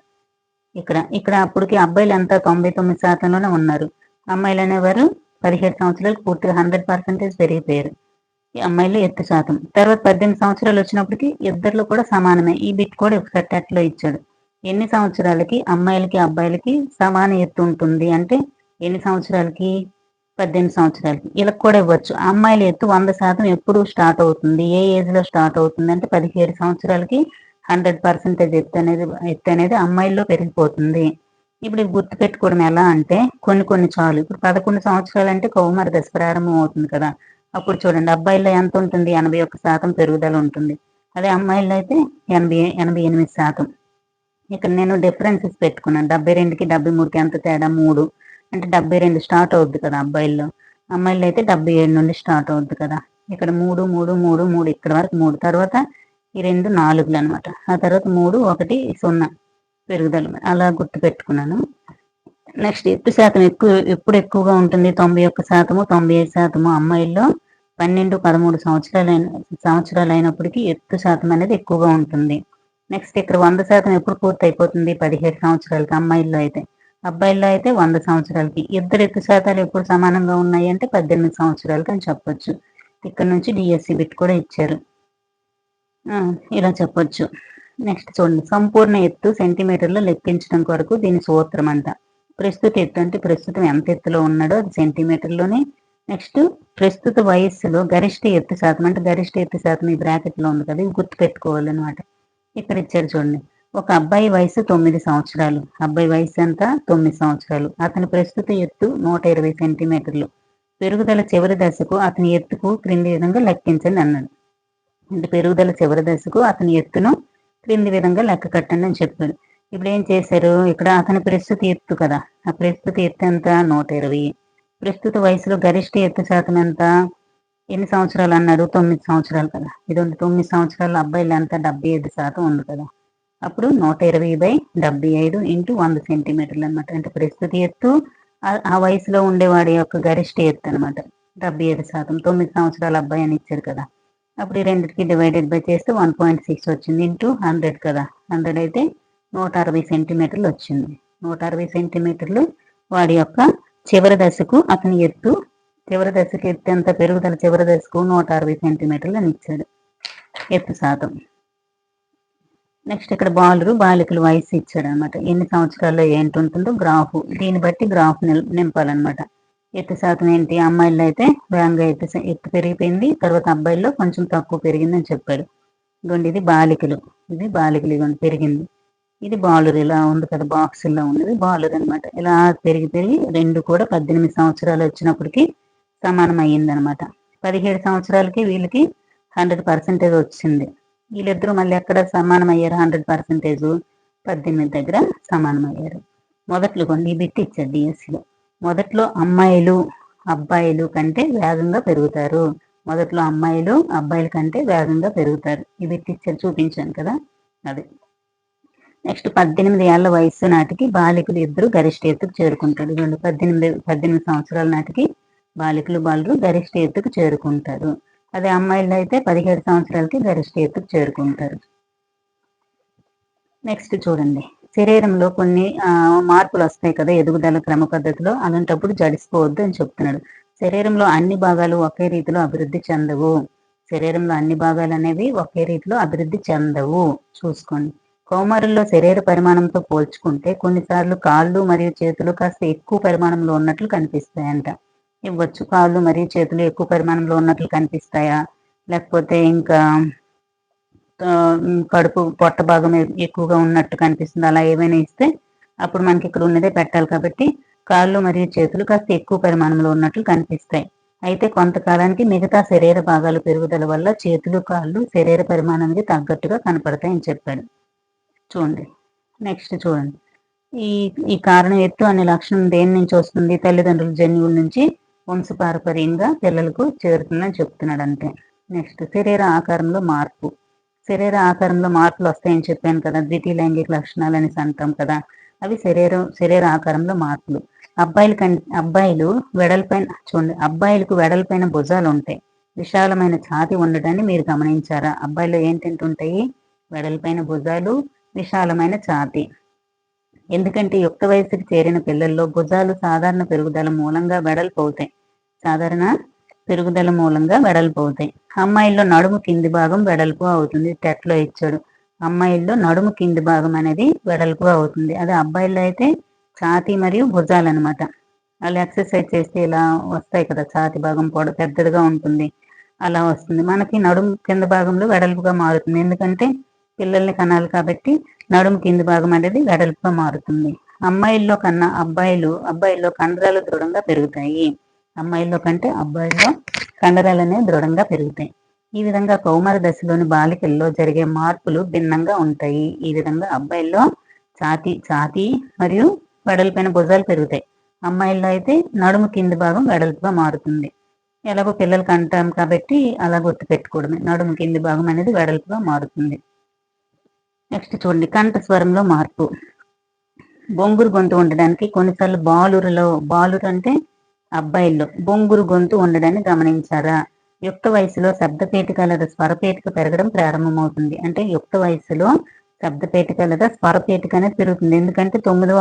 ఇక్కడ అప్పటికి అబ్బాయిలు అంతా 99%లోనే ఉన్నారు. అమ్మాయిలు అనేవారు 17 సంవత్సరాలకు పూర్తిగా 100% పెరిగిపోయారు. ఈ అమ్మాయిలు ఎత్తు శాతం. తర్వాత 18 సంవత్సరాలు వచ్చినప్పటికీ ఇద్దరిలో కూడా సమానమే. ఈ బిట్ కూడా ఒకసారి టెట్లో ఇచ్చాడు. ఎన్ని సంవత్సరాలకి అమ్మాయిలకి అబ్బాయిలకి సమాన ఎత్తు ఉంటుంది అంటే ఎన్ని సంవత్సరాలకి? 18 సంవత్సరాలకి. ఇలా కూడా ఇవ్వచ్చు. అమ్మాయిల ఎత్తు 100% ఎప్పుడు స్టార్ట్ అవుతుంది? ఏ ఏజ్ లో స్టార్ట్ అవుతుంది అంటే 17 సంవత్సరాలకి 100% ఎత్తు అనేది అమ్మాయిల్లో పెరిగిపోతుంది. ఇప్పుడు ఇది గుర్తు పెట్టుకోవడం ఎలా అంటే కొన్ని చాలు. ఇప్పుడు 11 సంవత్సరాలు అంటే కౌమార దశ ప్రారంభం అవుతుంది కదా. అప్పుడు చూడండి, అబ్బాయిల్లో ఎంత ఉంటుంది? 81% పెరుగుదల ఉంటుంది. అదే అమ్మాయిల్లో అయితే 88%. ఇక్కడ నేను డిఫరెన్సెస్ పెట్టుకున్నాను. 72కి 73కి ఎంత తేడా? 3. అంటే 72 స్టార్ట్ అవుద్ది కదా అబ్బాయిల్లో. అమ్మాయిల్లో అయితే 77 నుండి స్టార్ట్ అవుద్ది కదా. ఇక్కడ 3 3 3 3 ఇక్కడ వరకు 3, తర్వాత ఈ 2 4లు అనమాట. ఆ తర్వాత 3 1 0 పెరుగుదల. అలా గుర్తు పెట్టుకున్నాను. నెక్స్ట్ ఎత్తు శాతం ఎప్పుడు ఎక్కువగా ఉంటుంది? 91%, 95% అమ్మాయిల్లో 12, 13 సంవత్సరాలు అయినప్పటికీ ఎత్తు శాతం అనేది ఎక్కువగా ఉంటుంది. నెక్స్ట్ ఇక్కడ 100% ఎప్పుడు పూర్తి అయిపోతుంది? 17 సంవత్సరాలకి అమ్మాయిల్లో అయితే. అబ్బాయిల్లో అయితే 100 సంవత్సరాలకి. ఇద్దరు ఎత్తు శాతాలు ఎప్పుడు సమానంగా ఉన్నాయి అంటే 18 సంవత్సరాలకి అని చెప్పొచ్చు. ఇక్కడ నుంచి డిఎస్సి బిట్ కూడా ఇచ్చారు. ఇలా చెప్పొచ్చు. నెక్స్ట్ చూడండి, సంపూర్ణ ఎత్తు సెంటీమీటర్లో లెక్కించడం కొరకు దీని సూత్రం అంట. ప్రస్తుత ఎత్తు అంటే ప్రస్తుతం ఎంత ఎత్తులో ఉన్నాడో అది సెంటీమీటర్లోనే. నెక్స్ట్ ప్రస్తుత వయస్సులో గరిష్ట ఎత్తు శాతం అంటే గరిష్ట ఎత్తు శాతం ఈ బ్రాకెట్లో ఉంది కదా, ఇది గుర్తుపెట్టుకోవాలన్నమాట. ఇక్కడ ఇచ్చారు చూడండి. ఒక అబ్బాయి వయసు 9 సంవత్సరాలు. అబ్బాయి వయసు ఎంత? 9 సంవత్సరాలు. అతని ప్రస్తుత ఎత్తు 120 సెంటీమీటర్లు. పెరుగుదల చివరి దశకు అతని ఎత్తుకు క్రింది విధంగా లెక్కించండి అన్నాడు. అంటే పెరుగుదల చివరి దశకు అతని ఎత్తును క్రింది విధంగా లెక్క కట్టండి అని చెప్పాడు. ఇప్పుడు ఏం చేశారు, ఇక్కడ అతని ప్రస్తుత ఎత్తు కదా, ఆ ప్రస్తుత ఎత్తు ఎంత? 120. ప్రస్తుత వయసులో గరిష్ట ఎత్తు శాతం ఎంత? ఎన్ని సంవత్సరాలు అన్నాడు? 9 సంవత్సరాలు కదా. ఇది 9 సంవత్సరాల అబ్బాయిలు ఎంత? 75% ఉంది కదా. అప్పుడు 120/75 ఇంటూ 100 సెంటీమీటర్లు అనమాట. అంటే ప్రస్తుత ఎత్తు ఆ వయసులో ఉండేవాడి యొక్క గరిష్ట ఎత్తు అనమాట. 75%. 9 సంవత్సరాల అబ్బాయి అని ఇచ్చారు కదా. అప్పుడు ఈ రెండింటికి డివైడెడ్ బై చేస్తే 1.6 వచ్చింది. ఇంటూ 100 కదా. 100 అయితే 160 సెంటీమీటర్లు వచ్చింది. 160 సెంటీమీటర్లు వాడి యొక్క చివరి దశకు అతని ఎత్తు. చివరి దశకు ఎత్తు ఎంత? పెరుగుదల చివరి దశకు 160 సెంటీమీటర్లు అని ఇచ్చాడు ఎత్తు శాతం. నెక్స్ట్ ఇక్కడ బాలికల వయసు ఇచ్చాడు అనమాట. ఎన్ని సంవత్సరాల్లో ఏంటి ఉంటుందో గ్రాఫ్, దీన్ని బట్టి గ్రాఫ్ నింపాలన్నమాట. ఎత్తు శాతం ఏంటి? అమ్మాయిల్లో అయితే వేగంగా ఎత్తు పెరిగిపోయింది, తర్వాత అబ్బాయిల్లో కొంచెం తక్కువ పెరిగిందని చెప్పాడు. ఇదిగోండి ఇది బాలికలు, ఇదిగోండి పెరిగింది. ఇది బాలురు, ఇలా ఉంది కదా బాక్సుల్లో ఉన్నది బాలురు అనమాట. ఇలా పెరిగి రెండు కూడా 18 సంవత్సరాలు వచ్చినప్పటికి సమానం అయ్యిందనమాట. 17 సంవత్సరాలకి వీళ్ళకి 100% వచ్చింది. వీళ్ళిద్దరూ మళ్ళీ ఎక్కడ సమానం అయ్యారు? 100%. 18 దగ్గర సమానం అయ్యారు. మొదట్లో కొన్ని ఈ బిట్ ఇచ్చారు డిఎస్సిలో. మొదట్లో అమ్మాయిలు అబ్బాయిలు కంటే వేగంగా పెరుగుతారు. మొదట్లో అమ్మాయిలు అబ్బాయిల కంటే వేగంగా పెరుగుతారు. ఈ బిట్ ఇచ్చారు, చూపించాను కదా అది. నెక్స్ట్ 18 ఏళ్ల వయసు నాటికి బాలికలు ఇద్దరు గరిష్ట ఎత్తుకు చేరుకుంటారు. 18 సంవత్సరాల నాటికి బాలురు గరిష్ట ఎత్తుకు చేరుకుంటారు. అదే అమ్మాయిలు అయితే 17 సంవత్సరాలకి గరిష్ట ఎత్తుకు చేరుకుంటారు. నెక్స్ట్ చూడండి, శరీరంలో కొన్ని మార్పులు వస్తాయి కదా ఎదుగుదల క్రమ పద్ధతిలో, అలాంటప్పుడు జడిసిపోవద్దు అని చెప్తున్నాడు. శరీరంలో అన్ని భాగాలు ఒకే రీతిలో అభివృద్ధి చెందవు. శరీరంలో అన్ని భాగాలు అనేవి ఒకే రీతిలో అభివృద్ధి చెందవు, చూసుకోండి. కౌమారుల్లో శరీర పరిమాణంతో పోల్చుకుంటే కొన్నిసార్లు కాళ్ళు మరియు చేతులు కాస్త ఎక్కువ పరిమాణంలో ఉన్నట్లు కనిపిస్తాయంట. ఇవ్వచ్చు, కాళ్ళు మరియు చేతులు ఎక్కువ పరిమాణంలో ఉన్నట్లు కనిపిస్తాయా, లేకపోతే ఇంకా కడుపు పొట్ట భాగం ఎక్కువగా ఉన్నట్టు కనిపిస్తుంది, అలా ఏమైనా ఇస్తే అప్పుడు మనకి ఇక్కడ ఉన్నదే పెట్టాలి. కాబట్టి కాళ్ళు మరియు చేతులు కాస్త ఎక్కువ పరిమాణంలో ఉన్నట్లు కనిపిస్తాయి. అయితే కొంతకాలానికి మిగతా శరీర భాగాల పెరుగుదల వల్ల చేతులు కాళ్ళు శరీర పరిమాణానికి తగ్గట్టుగా కనపడతాయని చెప్పాడు. చూడండి, నెక్స్ట్ చూడండి, ఈ కారణం ఎత్తు అనే లక్షణం దేని నుంచి వస్తుంది? తల్లిదండ్రుల జన్యువుల నుంచి వంశపారపర్యంగా పిల్లలకు చేరుతుందని చెప్తున్నాడు అంతే. నెక్స్ట్ శరీర ఆకారంలో మార్పు. శరీర ఆకారంలో మార్పులు వస్తాయని చెప్పాను కదా, ద్వితీయ లైంగిక లక్షణాలు అనేసి అంటాం కదా, అవి శరీర ఆకారంలో మార్పులు. అబ్బాయిలు వెడల్పైన చూడండి, అబ్బాయిలకు వెడల్పైన భుజాలు ఉంటాయి, విశాలమైన ఛాతి ఉండటాన్ని మీరు గమనించారా? అబ్బాయిలు ఏంటంటే ఉంటాయి? వెడల్పైన భుజాలు, విశాలమైన ఛాతి. ఎందుకంటే యుక్త వయసుకి చేరిన పిల్లల్లో భుజాలు సాధారణ పెరుగుదల మూలంగా వెడల్పు అవుతాయి. అమ్మాయిల్లో నడుము కింది భాగం వెడల్పు అవుతుంది. టెట్లో ఇచ్చాడు, అమ్మాయిల్లో నడుము కింది భాగం అనేది వెడల్పుగా అవుతుంది. అదే అబ్బాయిల్లో అయితే ఛాతీ మరియు భుజాలు అనమాట. వాళ్ళు ఎక్సర్సైజ్ చేస్తే ఇలా వస్తాయి కదా, ఛాతీ భాగం పెద్దదిగా ఉంటుంది, అలా వస్తుంది. మనకి నడుము కింద భాగంలో వెడల్పుగా మారుతుంది, ఎందుకంటే పిల్లల్ని కనాలి కాబట్టి నడుము కింది భాగం అనేది వెడల్పుగా మారుతుంది. అమ్మాయిల్లో కన్నా అబ్బాయిల్లో కండరాలు దృఢంగా పెరుగుతాయి. అమ్మాయిల్లో కంటే అబ్బాయిల్లో కండరాలు అనేవి దృఢంగా పెరుగుతాయి. ఈ విధంగా కౌమార దశలోని బాలికల్లో జరిగే మార్పులు భిన్నంగా ఉంటాయి. ఈ విధంగా అబ్బాయిల్లో ఛాతీ మరియు వెడల్పైన భుజాలు పెరుగుతాయి. అమ్మాయిల్లో అయితే నడుము కింది భాగం వెడల్పుగా మారుతుంది. ఎలాగో పిల్లలకి అంటాం కాబట్టి అలా గుర్తు పెట్టుకోవడమే, నడుము కింది భాగం అనేది వెడల్పుగా మారుతుంది. నెక్స్ట్ చూడండి, కంఠ స్వరంలో మార్పు. బొంగురు గొంతు ఉండడానికి కొన్నిసార్లు బాలురు అంటే అబ్బాయిల్లో బొంగురు గొంతు ఉండడాన్ని గమనించారా? యుక్త వయసులో శబ్దపేటిక లేదా స్వరపేటిక పెరగడం ప్రారంభమవుతుంది. అంటే యుక్త వయసులో శబ్దపేటిక లేదా స్వరపేటిక అనేది పెరుగుతుంది. ఎందుకంటే 9వ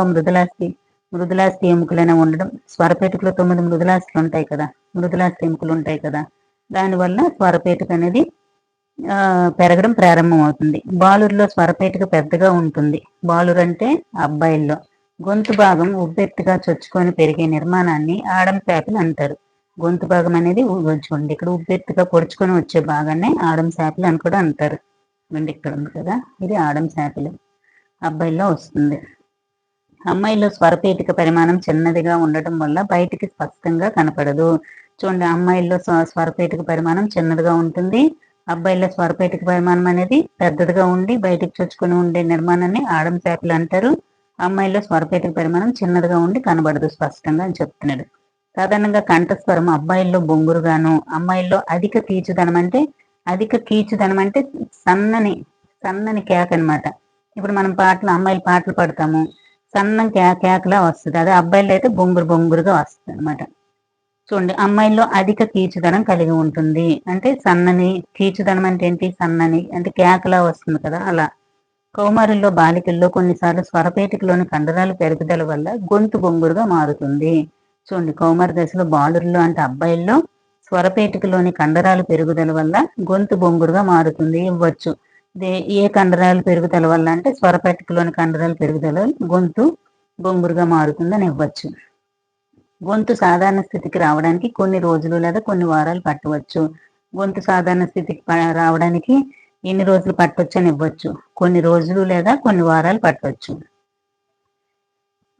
మృదులాస్థి ఎముకలనే ఉండడం. స్వరపేటికలో 9 మృదులాస్థులు ఉంటాయి కదా, మృదులాస్థి ఎముకలు ఉంటాయి కదా, దానివల్ల స్వరపేటిక అనేది పెరగడం ప్రారంభం అవుతుంది. బాలురులో స్వరపేటిక పెద్దగా ఉంటుంది. బాలురు అంటే అబ్బాయిల్లో, గొంతు భాగం ఉబ్బెత్తుగా చొచ్చుకొని పెరిగే నిర్మాణాన్ని ఆడం శాపిల్ అంటారు. గొంతు భాగం అనేది చూడండి ఇక్కడ ఉబ్బెత్తుగా పొడుచుకొని వచ్చే భాగాన్ని ఆడం శాపిల్ అని కూడా అంటారు. ఇక్కడ ఉంది కదా, ఇది ఆడం శాపిల్. అబ్బాయిల్లో వస్తుంది. అమ్మాయిలో స్వరపేటిక పరిమాణం చిన్నదిగా ఉండటం వల్ల బయటికి స్పష్టంగా కనపడదు. చూడండి, అమ్మాయిల్లో స్వరపేటిక పరిమాణం చిన్నదిగా ఉంటుంది. అబ్బాయిల్లో స్వరపేటిక పరిమాణం అనేది పెద్దదిగా ఉండి బయటికి చొచ్చుకొని ఉండే నిర్మాణాన్ని ఆడం శాపిల్ అంటారు. అమ్మాయిల్లో స్వరపేటిక పరిమాణం చిన్నదిగా ఉండి కనబడదు స్పష్టంగా అని చెప్తున్నాడు. సాధారణంగా కంఠస్వరం అబ్బాయిల్లో బొంగురుగాను, అమ్మాయిల్లో అధిక కీచుదనం అంటే సన్నని కేక అనమాట. ఇప్పుడు మనం అమ్మాయిల పాటలు పాడతాము, సన్నం కేకలా వస్తుంది. అదే అబ్బాయిల్లో అయితే బొంగురుగా వస్తుంది అనమాట. చూడండి, అమ్మాయిల్లో అధిక కీచుదనం కలిగి ఉంటుంది. అంటే సన్నని, కీచుదనం అంటే ఏంటి, సన్నని అంటే కేకలా వస్తుంది కదా, అలా. కౌమారుల్లో బాలికల్లో కొన్నిసార్లు స్వరపేటికలోని కండరాల పెరుగుదల వల్ల గొంతు బొంగురుగా మారుతుంది. చూడండి, కౌమార దశలో బాలురులో అంటే అబ్బాయిల్లో స్వరపేటికలోని కండరాల పెరుగుదల వల్ల గొంతు బొంగురుగా మారుతుంది ఇవ్వచ్చు. ఏ కండరాల పెరుగుదల వల్ల అంటే స్వరపేటికలోని కండరాల పెరుగుదల గొంతు బొంగురుగా మారుతుందని ఇవ్వచ్చు. గొంతు సాధారణ స్థితికి రావడానికి కొన్ని రోజులు లేదా కొన్ని వారాలు పట్టవచ్చు. గొంతు సాధారణ స్థితికి రావడానికి ఎన్ని రోజులు పట్టవచ్చు అని ఇవ్వచ్చు. కొన్ని రోజులు లేదా కొన్ని వారాలు పట్టవచ్చు.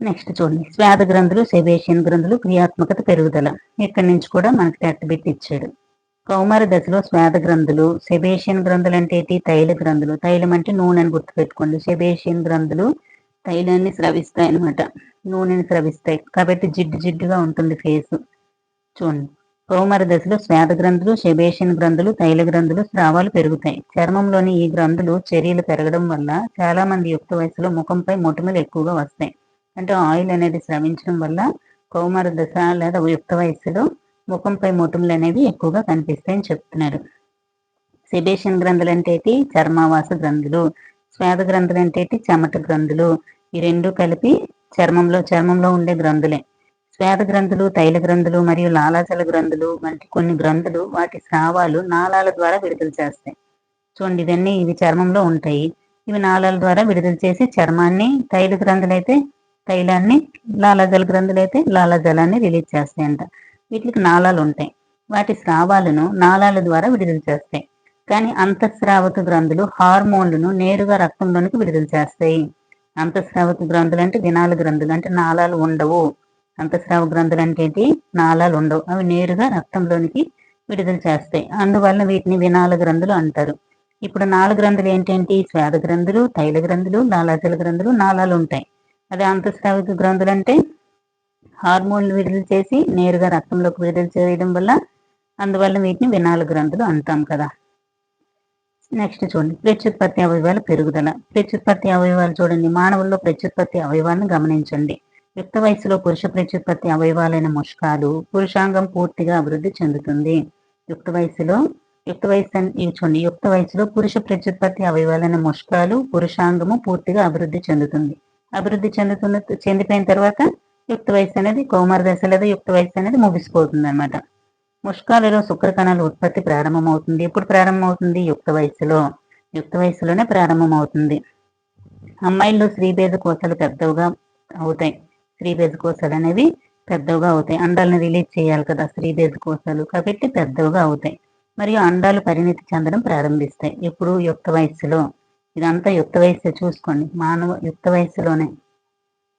నెక్స్ట్ చూడండి, శ్వేత గ్రంథులు, సెబేషియన్ గ్రంథులు, క్రియాత్మకత పెరుగుదల. ఇక్కడి నుంచి కూడా మనకి టెట్ ఇచ్చాడు. కౌమార దశలో శ్వేత గ్రంథులు, సెబేషియన్ గ్రంథులు అంటే ఏంటి, తైల గ్రంథులు. తైలం అంటే నూనె అని గుర్తుపెట్టుకోండి. సెబేషియన్ గ్రంథులు తైలాన్ని స్రవిస్తాయి అనమాట, నూనెని స్రవిస్తాయి కాబట్టి జిడ్డుగా ఉంటుంది ఫేసు. చూడండి, కౌమార దశలో శ్వేత గ్రంథులు, సెబేషియన్ గ్రంథులు, తైల గ్రంథులు, స్రావాలు పెరుగుతాయి. చర్మంలోని ఈ గ్రంథులు చర్యలు పెరగడం వల్ల చాలా మంది యుక్త వయసులో ముఖంపై మొటిమలు ఎక్కువగా వస్తాయి. అంటే ఆయిల్ అనేది స్రవించడం వల్ల కౌమార దశ లేదా యుక్త వయసులో ముఖంపై మొటిమలు అనేవి ఎక్కువగా కనిపిస్తాయని చెప్తున్నారు. సెబేషియన్ గ్రంథులు అంటే చర్మావాస గ్రంథులు, శ్వేత గ్రంథులు అంటే చెమట గ్రంథులు. ఈ రెండు కలిపి చర్మంలో ఉండే గ్రంథులే. శ్వేత గ్రంథులు, తైల గ్రంథులు మరియు లాలాజల గ్రంథులు వంటి కొన్ని గ్రంథులు వాటి స్రావాలు నాళాల ద్వారా విడుదల చేస్తాయి. చూడండి, ఇవి చర్మంలో ఉంటాయి. ఇవి నాళాల ద్వారా విడుదల చేసి చర్మాన్ని, తైల గ్రంథులు అయితే తైలాన్ని, లాలాజల గ్రంథులు అయితే లాలాజలాన్ని రిలీజ్ చేస్తాయంట. వీటికి నాళాలు ఉంటాయి. వాటి స్రావాలను నాళాల ద్వారా విడుదల చేస్తాయి. కానీ అంతఃస్రావక గ్రంథులు హార్మోన్లను నేరుగా రక్తంలోనికి విడుదల చేస్తాయి. అంతఃస్రావక గ్రంథులు అంటే వినాల గ్రంథులు, అంటే నాళాలు ఉండవు. అంతఃస్రావ గ్రంథులు అంటే నాళాలు ఉండవు, అవి నేరుగా రక్తంలోనికి విడుదల చేస్తాయి. అందువల్ల వీటిని వినాల గ్రంథులు అంటారు. ఇప్పుడు నాళ గ్రంథులు ఏంటంటే శ్వేత గ్రంథులు, తైల గ్రంథులు, లాలాజల గ్రంథులు, నాళాలు ఉంటాయి. అదే అంతఃస్రావిక గ్రంథులు అంటే హార్మోన్లు విడుదల చేసి నేరుగా రక్తంలోకి విడుదల చేయడం వల్ల, అందువల్ల వీటిని వినాల గ్రంథులు అంటాం కదా. నెక్స్ట్ చూడండి, ప్రత్యుత్పత్తి అవయవాల పెరుగుదల. ప్రత్యుత్పత్తి అవయవాలు చూడండి, మానవుల్లో ప్రత్యుత్పత్తి అవయవాలను గమనించండి. యుక్త వయసులో పురుష ప్రత్యుత్పత్తి అవయవాలైన ముష్కాలు, పురుషాంగం పూర్తిగా అభివృద్ధి చెందుతుంది. యుక్త వయసులో పురుష ప్రత్యుత్పత్తి అవయవాలైన ముష్కాలు, పురుషాంగము పూర్తిగా అభివృద్ధి చెందుతుంది. చెందిపోయిన తర్వాత యుక్త వయసు అనేది, కౌమార దశ లేదా యుక్త వయసు అనేది ముగిసిపోతుంది అనమాట. ముష్కాలలో శుక్రకణాల ఉత్పత్తి ప్రారంభమవుతుంది. ఎప్పుడు ప్రారంభమవుతుంది, యుక్త వయసులోనే ప్రారంభమవుతుంది. అమ్మాయిల్లో స్త్రీభేద కోశాలు పెద్దవిగా అవుతాయి. స్త్రీభేద కోశాలు అనేవి పెద్దవిగా అవుతాయి. అండాలను రిలీజ్ చేయాలి కదా స్త్రీభేద కోశాలు, కాబట్టి పెద్దవిగా అవుతాయి. మరియు అండాలు పరిణితి చెందడం ప్రారంభిస్తాయి. ఎప్పుడు, యుక్త వయస్సులో. ఇదంతా యుక్త వయస్సు చూసుకోండి, యుక్త వయస్సులోనే.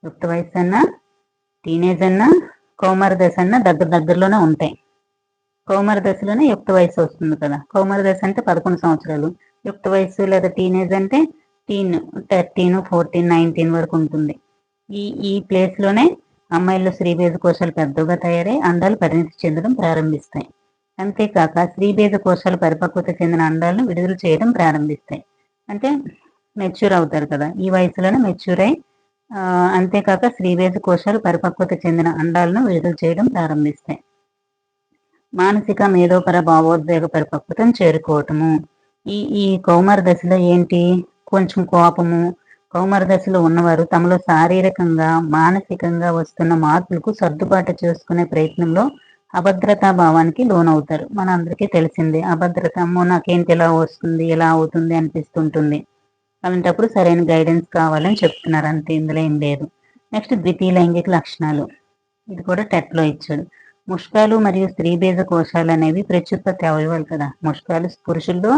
యుక్త వయసు అన్నా, టీనేజ్ అన్నా, కౌమార దశ అన్నా దగ్గరలోనే ఉంటాయి. కౌమార దశలోనే యుక్త వయసు వస్తుంది కదా. కౌమార దశ అంటే 11 సంవత్సరాలు, యుక్త వయసు లేదా టీనేజ్ అంటే 13, 14, 19 వరకు ఉంటుంది. ఈ ప్లేస్ లోనే అమ్మాయిల్లో స్త్రీభేద కోశాలు పెద్దగా తయారై అండాలు పరిణితి చెందడం ప్రారంభిస్తాయి. అంతేకాక స్త్రీభేద కోశాలు పరిపక్వత చెందిన అండాలను విడుదల చేయడం ప్రారంభిస్తాయి. అంటే మెచ్యూర్ అవుతారు కదా, ఈ వయసులోనే మెచ్యూర్ అయి, అంతేకాక స్త్రీభేద కోశాలు పరిపక్వత చెందిన అండాలను విడుదల చేయడం ప్రారంభిస్తాయి. మానసిక, మేధోపర, భావోద్వేగ పరిపక్వతను చేరుకోవటము. ఈ కౌమార దశలో ఏంటి, కొంచెం కోపము. కౌమార దశలో ఉన్నవారు తమలో శారీరకంగా, మానసికంగా వస్తున్న మార్పులకు సర్దుబాటు చేసుకునే ప్రయత్నంలో అభద్రతా భావానికి లోనవుతారు. మన అందరికీ తెలిసిందే, అభద్రత, అమ్మో నాకేంటి ఎలా వస్తుంది, ఎలా అవుతుంది అనిపిస్తుంటుంది. అలాంటప్పుడు సరైన గైడెన్స్ కావాలని చెప్తున్నారు, అంతే, ఇందులో ఏం లేదు. నెక్స్ట్ ద్వితీయ లైంగిక లక్షణాలు, ఇది కూడా టెట్లో ఇచ్చాడు. ముష్కాలు మరియు స్త్రీ బీజ కోశాలు అనేవి ప్రత్యుత్పత్తి అవయవాలు కదా. ముష్కాలు పురుషుల్లో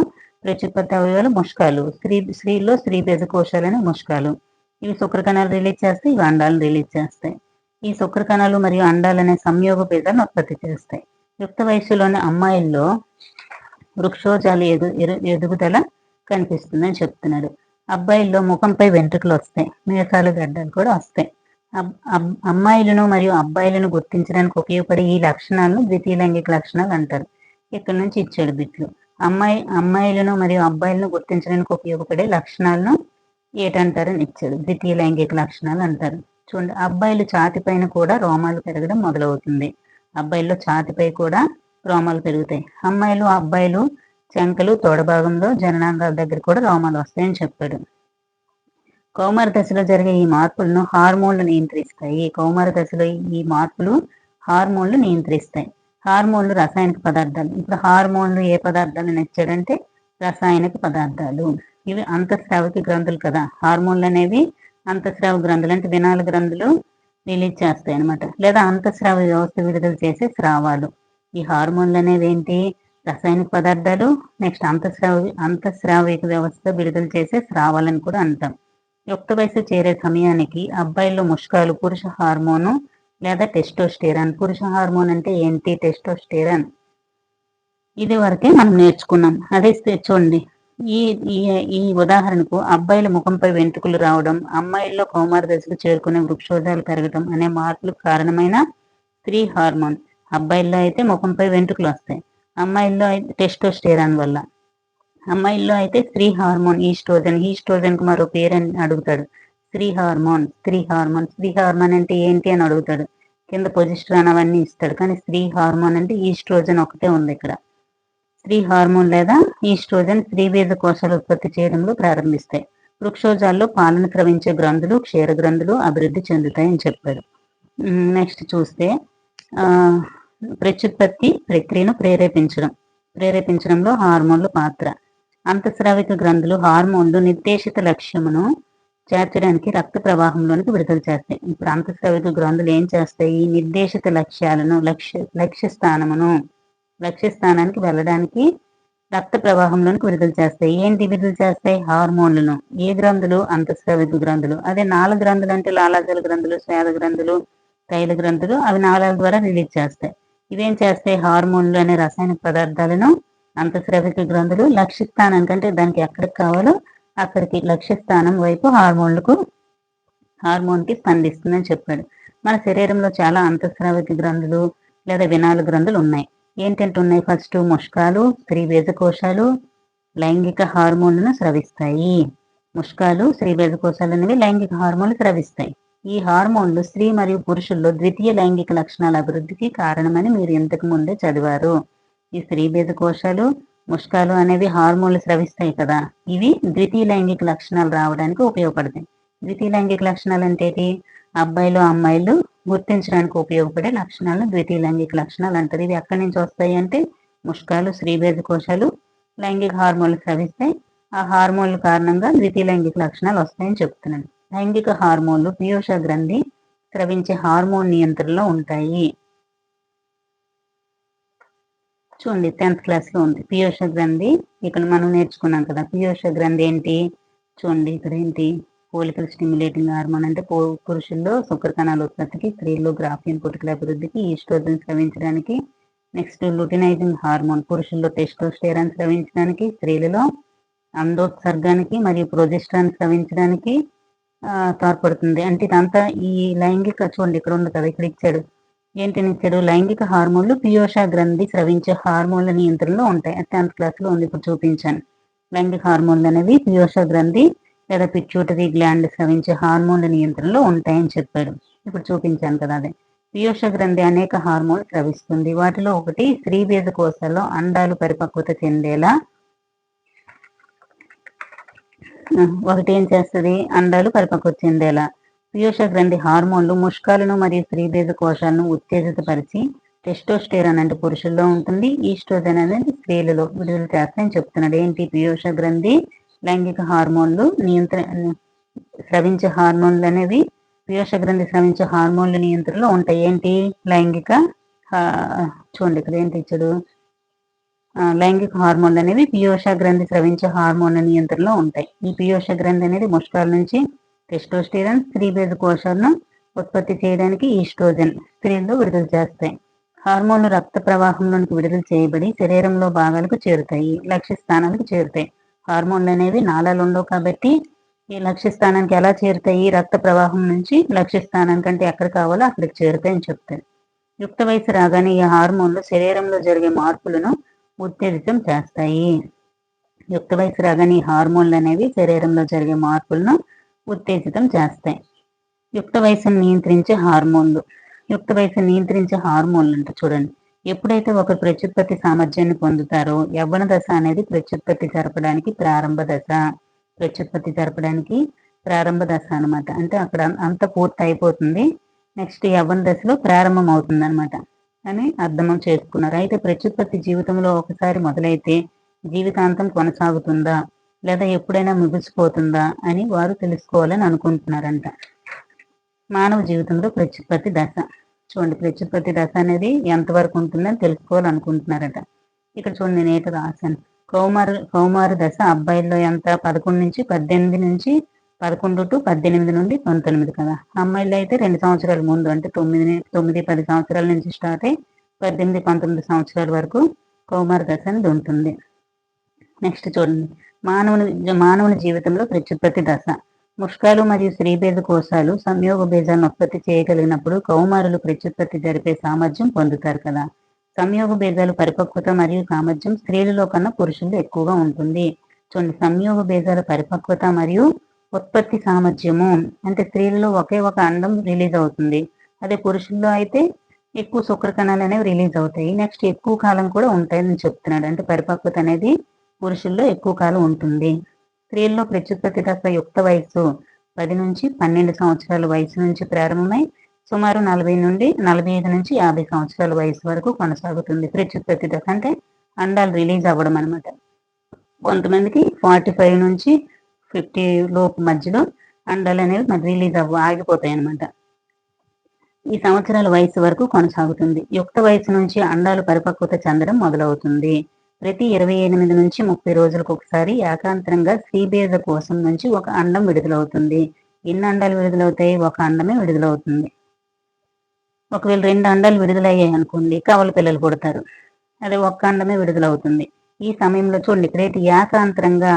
ప్రత్యుత్పత్తి అవయవాలు ముష్కాలు, స్త్రీల్లో స్త్రీ బీజ కోశాలు అనే ముష్కాలు. ఇవి శుక్ర కణాలు రిలీజ్ చేస్తాయి, ఇవి అండాలను రిలీజ్ చేస్తాయి. ఈ శుక్ర కణాలు మరియు అండాలు అనే సంయోగ బీజాలను ఉత్పత్తి చేస్తాయి. యుక్త వయస్సులోని అమ్మాయిల్లో వృక్షోజాలు ఎదుగుదల కనిపిస్తుందని చెప్తున్నాడు. అబ్బాయిల్లో ముఖంపై వెంట్రుకలు వస్తాయి, మీసాలు గడ్డలు కూడా వస్తాయి. అమ్మాయిలను మరియు అబ్బాయిలను గుర్తించడానికి ఉపయోగపడే ఈ లక్షణాలను ద్వితీయ లైంగిక లక్షణాలు అంటారు. ఇక్కడ నుంచి ఇచ్చాడు బిట్లు. అమ్మాయిలను మరియు అబ్బాయిలను గుర్తించడానికి ఉపయోగపడే లక్షణాలను ఏటంటారని ఇచ్చాడు. ద్వితీయ లైంగిక లక్షణాలు అంటారు. చూడండి, అబ్బాయిలు ఛాతి పైన కూడా రోమాలు పెరగడం మొదలవుతుంది. అబ్బాయిల్లో ఛాతిపై కూడా రోమాలు పెరుగుతాయి. అబ్బాయిలు చెంకలు, తోడ భాగంలో జననాంగాల దగ్గర కూడా రోమాలు వస్తాయని చెప్పాడు. కౌమార దశలో జరిగే ఈ మార్పులను హార్మోన్లు నియంత్రిస్తాయి. కౌమార దశలో ఈ మార్పులు హార్మోన్లు నియంత్రిస్తాయి. హార్మోన్లు రసాయనిక పదార్థాలు. ఇప్పుడు హార్మోన్లు ఏ పదార్థాలను ఇచ్చాడంటే రసాయనిక పదార్థాలు. ఇవి అంతఃస్రావిక గ్రంథులు కదా. హార్మోన్లు అనేవి అంతఃస్రావ గ్రంథులు అంటే వినాల గ్రంథులు రిలీజ్ చేస్తాయి అనమాట, లేదా అంతఃస్రావ వ్యవస్థ విడుదల చేసే స్రావాలు. ఈ హార్మోన్లు అనేవి ఏంటి? రసాయనిక పదార్థాలు. నెక్స్ట్ అంతఃస్రావిక వ్యవస్థ విడుదల చేసే స్రావాలని కూడా అంటాం. యుక్త వయసు చేరే సమయానికి అబ్బాయిల్లో ముష్కాలు పురుష హార్మోను లేదా టెస్టోస్టెరాన్. పురుష హార్మోన్ అంటే ఏంటి? టెస్టోస్టెరాన్. ఇది వరకే మనం నేర్చుకున్నాం. అదే చూడండి, ఈ ఉదాహరణకు అబ్బాయిల ముఖంపై వెంట్రుకలు రావడం, అమ్మాయిల్లో కౌమార దశకు చేరుకునే వృక్షోజాలు పెరగడం అనే మార్పులకు కారణమైన స్త్రీ హార్మోన్. అబ్బాయిల్లో అయితే ముఖంపై వెంట్రుకలు వస్తాయి, అమ్మాయిల్లో అయితే టెస్టోస్టెరాన్ వల్ల. అమ్మాయిల్లో అయితే స్త్రీ హార్మోన్ ఈస్ట్రోజన్ కు మరో పేరు అని అడుగుతాడు. స్త్రీ హార్మోన్ అంటే ఏంటి అని అడుగుతాడు. కింద పొజిస్ట్రాన్ అవన్నీ ఇస్తాడు, కానీ స్త్రీ హార్మోన్ అంటే ఈస్ట్రోజన్ ఒకటే ఉంది ఇక్కడ. స్త్రీ హార్మోన్ లేదా ఈస్ట్రోజన్ స్త్రీ బీజ కోశాలు ఉత్పత్తి చేయడంలో ప్రారంభిస్తాయి. వృక్షోజాల్లో పాలను స్రవించే గ్రంథులు, క్షీర గ్రంథులు అభివృద్ధి చెందుతాయని చెప్పాడు. నెక్స్ట్ చూస్తే ప్రత్యుత్పత్తి ప్రక్రియను ప్రేరేపించడంలో హార్మోన్ల పాత్ర. అంతఃస్రావిక గ్రంథులు హార్మోన్లు నిర్దేశిత లక్ష్యమును చేర్చడానికి రక్త ప్రవాహంలోనికి విడుదల చేస్తాయి. ఇప్పుడు అంతఃస్రావిక గ్రంథులు ఏం చేస్తాయి? నిర్దేశిత లక్ష్యాలను లక్ష్యస్థానానికి వెళ్ళడానికి రక్త ప్రవాహంలోనికి విడుదల చేస్తాయి. ఏంటి విడుదల చేస్తాయి? హార్మోన్లను. ఏ గ్రంథులు? అంతఃస్రావిక గ్రంథులు. అదే నాళ గ్రంథులు అంటే లాలాజల గ్రంథులు, స్వేద గ్రంథులు, తైల గ్రంథులు, అవి నాళాల ద్వారా రిలీజ్ చేస్తాయి. ఇవేం చేస్తాయి? హార్మోన్లు అనే రసాయనిక పదార్థాలను అంతఃస్రావిక గ్రంథులు లక్ష్యస్థానానికి, అంటే దానికి ఎక్కడికి కావాలో అక్కడికి లక్ష్యస్థానం వైపు హార్మోన్కి స్పందిస్తుందని చెప్పాడు. మన శరీరంలో చాలా అంతఃస్రావిక గ్రంథులు లేదా వినాల గ్రంథులు ఉన్నాయి. ఏంటంటే ఉన్నాయి? ఫస్ట్ ముష్కాలు, స్త్రీ బీజకోశాలు లైంగిక హార్మోన్లను స్రవిస్తాయి. ముష్కాలు, స్త్రీ బీజకోశాలు అనేవి లైంగిక హార్మోన్లు స్రవిస్తాయి. ఈ హార్మోన్లు స్త్రీ మరియు పురుషుల్లో ద్వితీయ లైంగిక లక్షణాల అభివృద్ధికి కారణమని మీరు ఇంతకు ముందే చదివారు. ఈ స్త్రీ బీజకోశాలు, ముష్కాలు అనేవి హార్మోన్లు స్రవిస్తాయి కదా. ఇవి ద్వితీయ లైంగిక లక్షణాలు రావడానికి ఉపయోగపడతాయి. ద్వితీయ లైంగిక లక్షణాలు అంటే అబ్బాయిలు అమ్మాయిలు గుర్తించడానికి ఉపయోగపడే లక్షణాలను ద్వితీయ లైంగిక లక్షణాలు అంటారు. ఇవి ఎక్కడి నుంచి వస్తాయి అంటే ముష్కాలు, స్త్రీ బీజకోశాలు లైంగిక హార్మోన్లు స్రవిస్తాయి. ఆ హార్మోన్ల కారణంగా ద్వితీయ లైంగిక లక్షణాలు వస్తాయని చెప్తున్నాడు. లైంగిక హార్మోన్లు పీయూష గ్రంథి స్రవించే హార్మోన్ నియంత్రణలో ఉంటాయి. చూడండి, 10th క్లాస్లో ఉంది పీయూష గ్రంథి. ఇక్కడ మనం నేర్చుకున్నాం కదా. పీయూష గ్రంథి ఏంటి? చూడండి, ఇక్కడ ఏంటి? పోలికల్ స్టిమ్యులేటింగ్ హార్మోన్ అంటే పురుషుల్లో శుక్ర కణాల ఉత్పత్తికి, స్త్రీల్లో గ్రాఫియన్ పుట్టుకల అభివృద్ధికి, ఈస్ట్రోజన్ స్రవించడానికి. నెక్స్ట్ లుటినైజింగ్ హార్మోన్ పురుషుల్లో టెస్టోస్టెరాన్ స్రవించడానికి, స్త్రీలలో అండోత్సర్గానికి మరియు ప్రొజెస్ట్రాన్ స్రవించడానికి తోడ్పడుతుంది. అంటే ఇదంతా ఈ లైంగిక, చూడండి ఇక్కడ ఉంది కదా, ఇక్కడ ఇచ్చాడు. ఏంటని ఇచ్చాడు? లైంగిక హార్మోన్లు పీయూష గ్రంథి స్రవించే హార్మోన్ల నియంత్రణలో ఉంటాయి. 10th క్లాస్లో ఉంది, ఇప్పుడు చూపించాను. లైంగిక హార్మోన్లు అనేవి పీయూష గ్రంథి లేదా పిట్యూటరీ గ్లాండ్ స్రవించే హార్మోన్ల నియంత్రణలో ఉంటాయని చెప్పాడు. ఇప్పుడు చూపించాను కదా అదే. పీయూష గ్రంథి అనేక హార్మోన్లు స్రవిస్తుంది. వాటిలో ఒకటి స్త్రీ బీజ కోశాల్లో అండాలు పరిపక్వత చెందేలా ఏం చేస్తుంది? అండాలు పరిపక్వత చెందేలా పీయూష గ్రంథి హార్మోన్లు ముష్కాలను మరియు స్త్రీ బీజ కోశాలను ఉత్తేజితపరిచి టెస్టోస్టెరాన్ అంటే పురుషుల్లో ఉంటుంది, ఈస్ట్రోజన్ అనేది స్త్రీలలో విడుదల చేస్తాయని చెప్తున్నాడు. ఏంటి? పీయూష గ్రంథి లైంగిక హార్మోన్లు స్రవించే హార్మోన్లు అనేవి పీయూష గ్రంథి స్రవించే హార్మోన్ల నియంత్రణలో ఉంటాయి. ఏంటి? లైంగిక చూడండి ఇక్కడ ఏంటి ఇచ్చాడు, లైంగిక హార్మోన్లు అనేవి పీయూష గ్రంథి స్రవించే హార్మోన్ల నియంత్రణలో ఉంటాయి. ఈ పీయూష గ్రంథి అనేది ముష్కాల నుంచి టెస్టోస్టిరాన్, స్త్రీ బీజ కోశాలను ఉత్పత్తి చేయడానికి ఈస్ట్రోజన్ స్త్రీల్లో విడుదల చేస్తాయి. హార్మోన్లు రక్త ప్రవాహంలోనికి విడుదల చేయబడి శరీరంలో భాగాలకు చేరుతాయి, లక్ష్య స్థానాలకు చేరుతాయి. హార్మోన్లు అనేవి నాళాలు ఉండవు కాబట్టి ఈ లక్ష్య స్థానానికి ఎలా చేరుతాయి? రక్త ప్రవాహం నుంచి లక్ష్య స్థానానికి, అంటే ఎక్కడ కావాలో అక్కడికి చేరుతాయని చెప్తారు. యుక్త వయసు రాగానే ఈ హార్మోన్లు శరీరంలో జరిగే మార్పులను ఉత్తేజితం చేస్తాయి. యుక్త వయసు రాగానే ఈ హార్మోన్లు అనేవి శరీరంలో జరిగే మార్పులను ఉత్తేజితం చేస్తాయి. యుక్త వయసును నియంత్రించే హార్మోన్లు. యుక్త వయసును నియంత్రించే హార్మోన్లు అంటే చూడండి, ఎప్పుడైతే ఒకరు ప్రత్యుత్పత్తి సామర్థ్యాన్ని పొందుతారో యవ్వన దశ అనేది ప్రత్యుత్పత్తి జరపడానికి ప్రారంభ దశ. ప్రత్యుత్పత్తి జరపడానికి ప్రారంభ దశ అనమాట. అంటే అక్కడ అంత పూర్తి అయిపోతుంది, నెక్స్ట్ యవ్వన దశలో ప్రారంభం అవుతుంది అనమాట అని అర్థం చేసుకున్నారు. అయితే ప్రత్యుత్పత్తి జీవితంలో ఒకసారి మొదలైతే జీవితాంతం కొనసాగుతుందా లేదా ఎప్పుడైనా ముగిసిపోతుందా అని వారు తెలుసుకోవాలని అనుకుంటున్నారంట. మానవ జీవితంలో ప్రత్యుత్పత్తి దశ చూడండి, ప్రత్యుత్పత్తి దశ అనేది ఎంతవరకు ఉంటుందని తెలుసుకోవాలనుకుంటున్నారట. ఇక్కడ చూడండి, నేను ఏంటో రాశాను. కౌమార దశ అబ్బాయిల్లో ఎంత? 11 నుంచి 18 నుంచి 11 టు 18 నుండి 19 కదా. అమ్మాయిల్లో అయితే 2 సంవత్సరాల ముందు, అంటే 9-10 సంవత్సరాల నుంచి స్టార్ట్ అయ్యి 18-19 సంవత్సరాల వరకు కౌమార దశ అనేది ఉంటుంది. నెక్స్ట్ చూడండి, మానవుని జీవితంలో ప్రత్యుత్పత్తి దశ. ముష్కాలు మరియు స్త్రీబీజ కోశాలు సంయోగ బీజాలను ఉత్పత్తి చేయగలిగినప్పుడు కౌమారులు ప్రత్యుత్పత్తి జరిపే సామర్థ్యం పొందుతారు కదా. సంయోగ బీజాలు పరిపక్వత మరియు సామర్థ్యం స్త్రీలలో కన్నా పురుషుల్లో ఎక్కువగా ఉంటుంది. చూడండి, సంయోగ బీజాల పరిపక్వత మరియు ఉత్పత్తి సామర్థ్యము అంటే స్త్రీలలో ఒకే ఒక అండం రిలీజ్ అవుతుంది, అదే పురుషుల్లో అయితే ఎక్కువ శుక్ర కణాలు అనేవి రిలీజ్ అవుతాయి. నెక్స్ట్ ఎక్కువ కాలం కూడా ఉంటాయని చెప్తున్నాడు. అంటే పరిపక్వత అనేది పురుషుల్లో ఎక్కువ కాలం ఉంటుంది. స్త్రీల్లో ప్రత్యుత్పత్తి దశ యుక్త వయసు 10 నుంచి 12 సంవత్సరాల వయసు నుంచి ప్రారంభమై సుమారు 40 నుండి 45 నుంచి 50 సంవత్సరాల వయసు వరకు కొనసాగుతుంది. ప్రత్యుత్పత్తి దశ అంటే అండాలు రిలీజ్ అవ్వడం అనమాట. కొంతమందికి 45 నుంచి 50 లోపు మధ్యలో అండాలు అనేవి రిలీజ్ ఆగిపోతాయి అనమాట. ఈ సంవత్సరాల వయసు వరకు కొనసాగుతుంది. యుక్త వయసు నుంచి అండాలు పరిపక్వత చెందడం మొదలవుతుంది. ప్రతి 28 నుంచి 30 రోజులకు ఒకసారి ఏకాంతరంగా స్త్రీబీజ కోశం నుంచి ఒక అండం విడుదలవుతుంది. ఎన్ని అండాలు విడుదలవుతాయి? ఒక అండమే విడుదలవుతుంది. ఒకవేళ 2 అండాలు విడుదలయ్యాయి అనుకోండి, కవల పిల్లలు పుడతారు. అదే ఒక్క అండమే విడుదలవుతుంది. ఈ సమయంలో చూడండి, ఇక్కడేటి ఏకాంతరంగా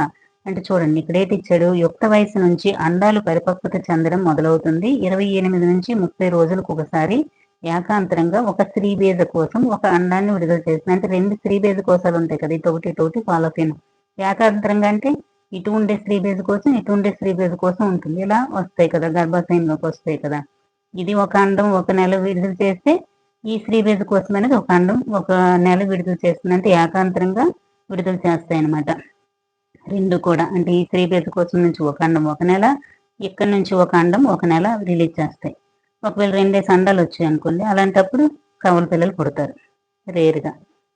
అంటే చూడండి, ఇక్కడేటి ఇచ్చాడు, యుక్త వయసు నుంచి అండాలు పరిపక్వత చెందడం మొదలవుతుంది. 28 నుంచి 30 రోజులకు ఒకసారి ఏకాంతరంగా ఒక స్త్రీ బీజ కోసం ఒక అండాన్ని విడుదల చేస్తుంది. అంటే 2 స్త్రీ బీజ కోశాలు ఉంటాయి కదా, ఇటొకటి ఫాలోపిన్. ఏకాంతరంగా అంటే ఇటు ఉండే స్త్రీ బీజ కోసం, ఇటు ఉండే స్త్రీ బీజ కోసం ఉంటుంది. ఇలా వస్తాయి కదా, గర్భాశయంలోకి వస్తాయి కదా. ఇది ఒక అండం ఒక నెల విడుదల చేస్తే ఈ స్త్రీ బీజ కోసం అనేది ఒక అండం ఒక నెల విడుదల చేస్తుంది. అంటే ఏకాంతరంగా విడుదల చేస్తాయి అన్నమాట రెండు కూడా. అంటే ఈ స్త్రీ బీజ కోసం నుంచి ఒక అండం ఒక నెల, ఇక్కడ నుంచి ఒక అండం ఒక నెల రిలీజ్ చేస్తాయి. ఒకవేళ 2 అండాలు వచ్చాయి అనుకోండి, అలాంటప్పుడు కవల పిల్లలు పుడతారు రేరుగా.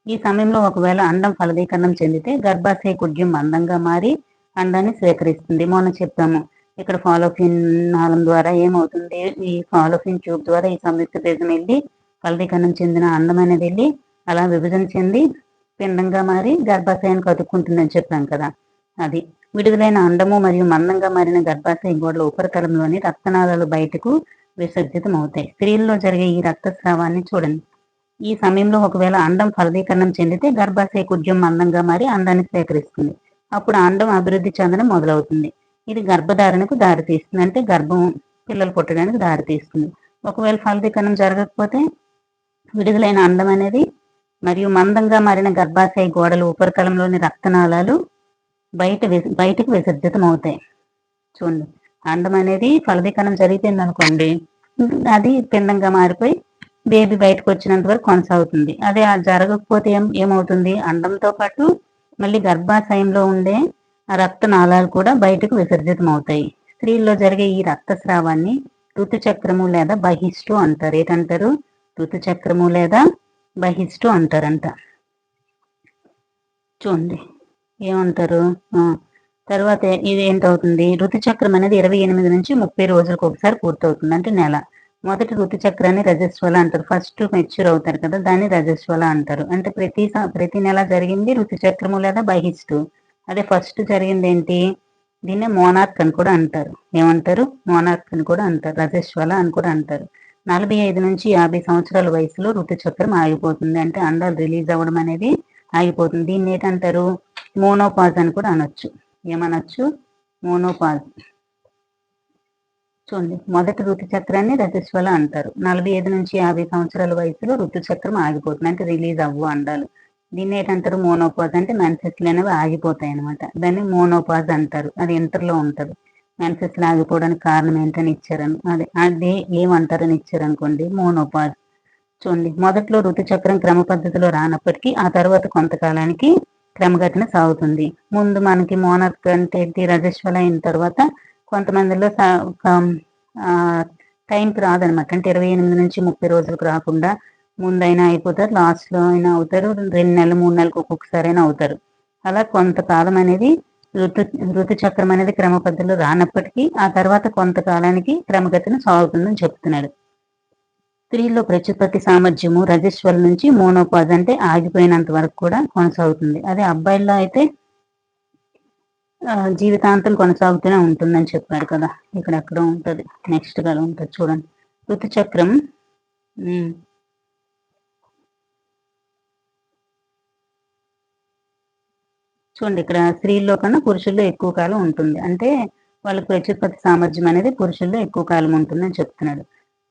ఈ సమయంలో ఒకవేళ అండం ఫలదీకరణం చెందితే గర్భాశయ కుడ్యం మందంగా మారి అండాన్ని స్వీకరిస్తుంది. మొన్న చెప్పాము, ఇక్కడ ఫాలోపిన్ నాళం ద్వారా ఏమవుతుంది, ఈ ఫాలోపిన్ ట్యూబ్ ద్వారా ఈ సంయుక్త బీజం వెళ్ళి ఫలదీకరణం చెందిన అండం అనేది వెళ్ళి అలా విభజన చెంది పిండంగా మారి గర్భాశయానికి అతుక్కుంటుందని చెప్పాం కదా. అది విడుదలైన అండము మరియు మందంగా మారిన గర్భాశయ గోడల ఉపరితలంలోని రక్తనాళాలు బయటకు విసర్జితం అవుతాయి. స్త్రీల్లో జరిగే ఈ రక్తస్రావాన్ని చూడండి. ఈ సమయంలో ఒకవేళ అండం ఫలదీకరణం చెందితే గర్భాశయ కుడ్యం మందంగా మారి అండాన్ని స్వీకరిస్తుంది. అప్పుడు అండం అభివృద్ధి చెందడం మొదలవుతుంది. ఇది గర్భధారణకు దారితీస్తుంది. అంటే గర్భం పిల్లలు పుట్టడానికి దారితీస్తుంది. ఒకవేళ ఫలదీకరణం జరగకపోతే విడుదలైన అండం అనేది మరియు మందంగా మారిన గర్భాశయ గోడలు ఉపరితలంలోని రక్తనాళాలు బయటకు విసర్జితం అవుతాయి. చూడండి, అండం అనేది ఫలదీకరణం జరిగిపోయింది అనుకోండి, అది పిండంగా మారిపోయి బేబీ బయటకు వచ్చినంత వరకు కొనసాగుతుంది. అదే జరగకపోతే ఏమవుతుంది, అండంతో పాటు మళ్ళీ గర్భాశయంలో ఉండే ఆ రక్తనాళాలు కూడా బయటకు విసర్జితం అవుతాయి. స్త్రీల్లో జరిగే ఈ రక్తస్రావాన్ని ఋతుచక్రము లేదా బహిష్టు అంటారు. ఏంటంటారు? ఋతుచక్రము లేదా బహిష్టు అంటారంట. చూడండి ఏమంటారు, తర్వాత ఇది ఏంటవుతుంది, ఋతుచక్రం అనేది 28 నుంచి 30 రోజులకు ఒకసారి పూర్తవుతుంది, అంటే నెల. మొదటి ఋతుచక్రాన్ని రజస్వల అంటారు. ఫస్ట్ మెచ్యూర్ అవుతారు కదా, దాన్ని రజస్వల అంటారు. అంటే ప్రతి నెల జరిగింది ఋతుచక్రము లేదా బహిష్టు. అదే ఫస్ట్ జరిగింది ఏంటి, దీన్నే మోనార్క్ అని కూడా అంటారు. ఏమంటారు, మోనార్క్ అని కూడా అంటారు, రజస్వల అని కూడా అంటారు. 45 నుంచి 50 సంవత్సరాల వయసులో ఋతుచక్రం ఆగిపోతుంది, అంటే అండాలు రిలీజ్ అవ్వడం అనేది ఆగిపోతుంది. దీన్ని ఏంటంటారు, మోనోపాజ్ అని కూడా అనొచ్చు. ఏమనొచ్చు, మోనోపాజ్. చూడండి, మొదటి ఋతుచక్రాన్ని రజస్వల అంటారు. 45 నుంచి 50 సంవత్సరాల వయసులో ఋతుచక్రం ఆగిపోతుంది, అంటే రిలీజ్ అవ్వు అండాలు. దీన్ని ఏంటంటారు, మోనోపాజ్. అంటే మెన్సెస్లు అనేవి ఆగిపోతాయి అనమాట, దాన్ని మోనోపాజ్ అంటారు. అది ఇంటర్లో ఉంటుంది. మెన్సెస్లు ఆగిపోవడానికి కారణం ఏంటని ఇచ్చారని, అది ఏమంటారని ఇచ్చారనుకోండి, మోనోపాజ్. చూడండి, మొదట్లో ఋతుచక్రం క్రమ పద్ధతిలో రానప్పటికీ ఆ తర్వాత కొంతకాలానికి క్రమగతిన సాగుతుంది. ముందు మనకి మోనార్క్ అంటే రజస్వల అయిన తర్వాత కొంతమందిలో టైంకి రాదనమాట. అంటే 28 నుంచి 30 రోజులకు రాకుండా ముందైనా అయిపోతారు, లాస్ట్లో అయినా అవుతారు, 2 నెలలు 3 నెలలకు ఒక్కొక్కసారి అయినా అవుతారు. అలా కొంతకాలం అనేది ఋతుచక్రం అనేది క్రమ పద్ధతిలో రానప్పటికీ ఆ తర్వాత కొంతకాలానికి క్రమగతిన సాగుతుందని చెప్తున్నాడు. స్త్రీల్లో ప్రత్యుత్పత్తి సామర్థ్యము రజస్వల నుంచి మోనోపాజ్, అంటే ఆగిపోయినంత వరకు కూడా కొనసాగుతుంది. అదే అబ్బాయిల్లో అయితే జీవితాంతం కొనసాగుతూనే ఉంటుందని చెప్పాడు కదా, ఇక్కడ ఎక్కడ ఉంటుంది, నెక్స్ట్ కదా ఉంటుంది. చూడండి, ఋతుచక్రం చూడండి, ఇక్కడ స్త్రీల్లో కన్నా పురుషుల్లో ఎక్కువ కాలం ఉంటుంది. అంటే వాళ్ళకి ప్రత్యుత్పత్తి సామర్థ్యం అనేది పురుషుల్లో ఎక్కువ కాలం ఉంటుందని చెప్తున్నాడు.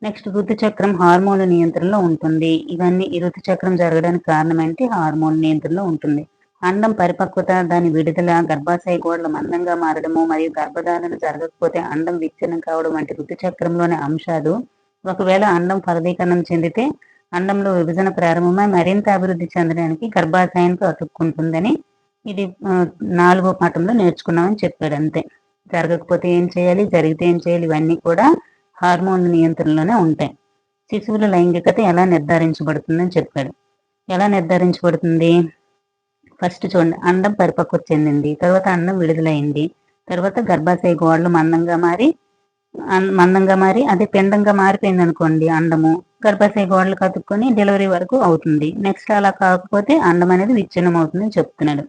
నెక్స్ట్, ఋతుచక్రం హార్మోన్ల నియంత్రణలో ఉంటుంది. ఇవన్నీ ఈ ఋతుచక్రం జరగడానికి కారణం ఏంటి, హార్మోన్ నియంత్రణలో ఉంటుంది. అండం పరిపక్వత, దాని విడుదల, గర్భాశయ గోడలు మందంగా మారడము మరియు గర్భధారణ జరగకపోతే అండం విచ్ఛిన్నం కావడం వంటి ఋతుచక్రంలోని అంశాలు. ఒకవేళ అండం ఫలదీకరణం చెందితే అండంలో విభజన ప్రారంభమై మరింత అభివృద్ధి చెందడానికి గర్భాశయానికి అతుక్కుంటుందని ఇది 4వ పాఠంలో నేర్చుకున్నామని చెప్పాడు. అంతే, జరగకపోతే ఏం చేయాలి, జరిగితే ఏం చేయాలి, ఇవన్నీ కూడా హార్మోన్ నియంత్రణలోనే ఉంటాయి. శిశువుల లైంగికత ఎలా నిర్ధారించబడుతుందని చెప్పాడు. ఎలా నిర్ధారించబడుతుంది, ఫస్ట్ చూడండి, అండం పరిపక్వత చెందింది, తర్వాత అండం విడుదలైంది, తర్వాత గర్భాశయ గోడలు మందంగా మారి అదే పిండంగా మారిపోయింది అనుకోండి అండము, గర్భాశయ గోడలు కతుక్కొని డెలివరీ వరకు అవుతుంది. నెక్స్ట్ అలా కాకపోతే అండం అనేది విచ్ఛిన్నం అవుతుందని చెప్తున్నాడు,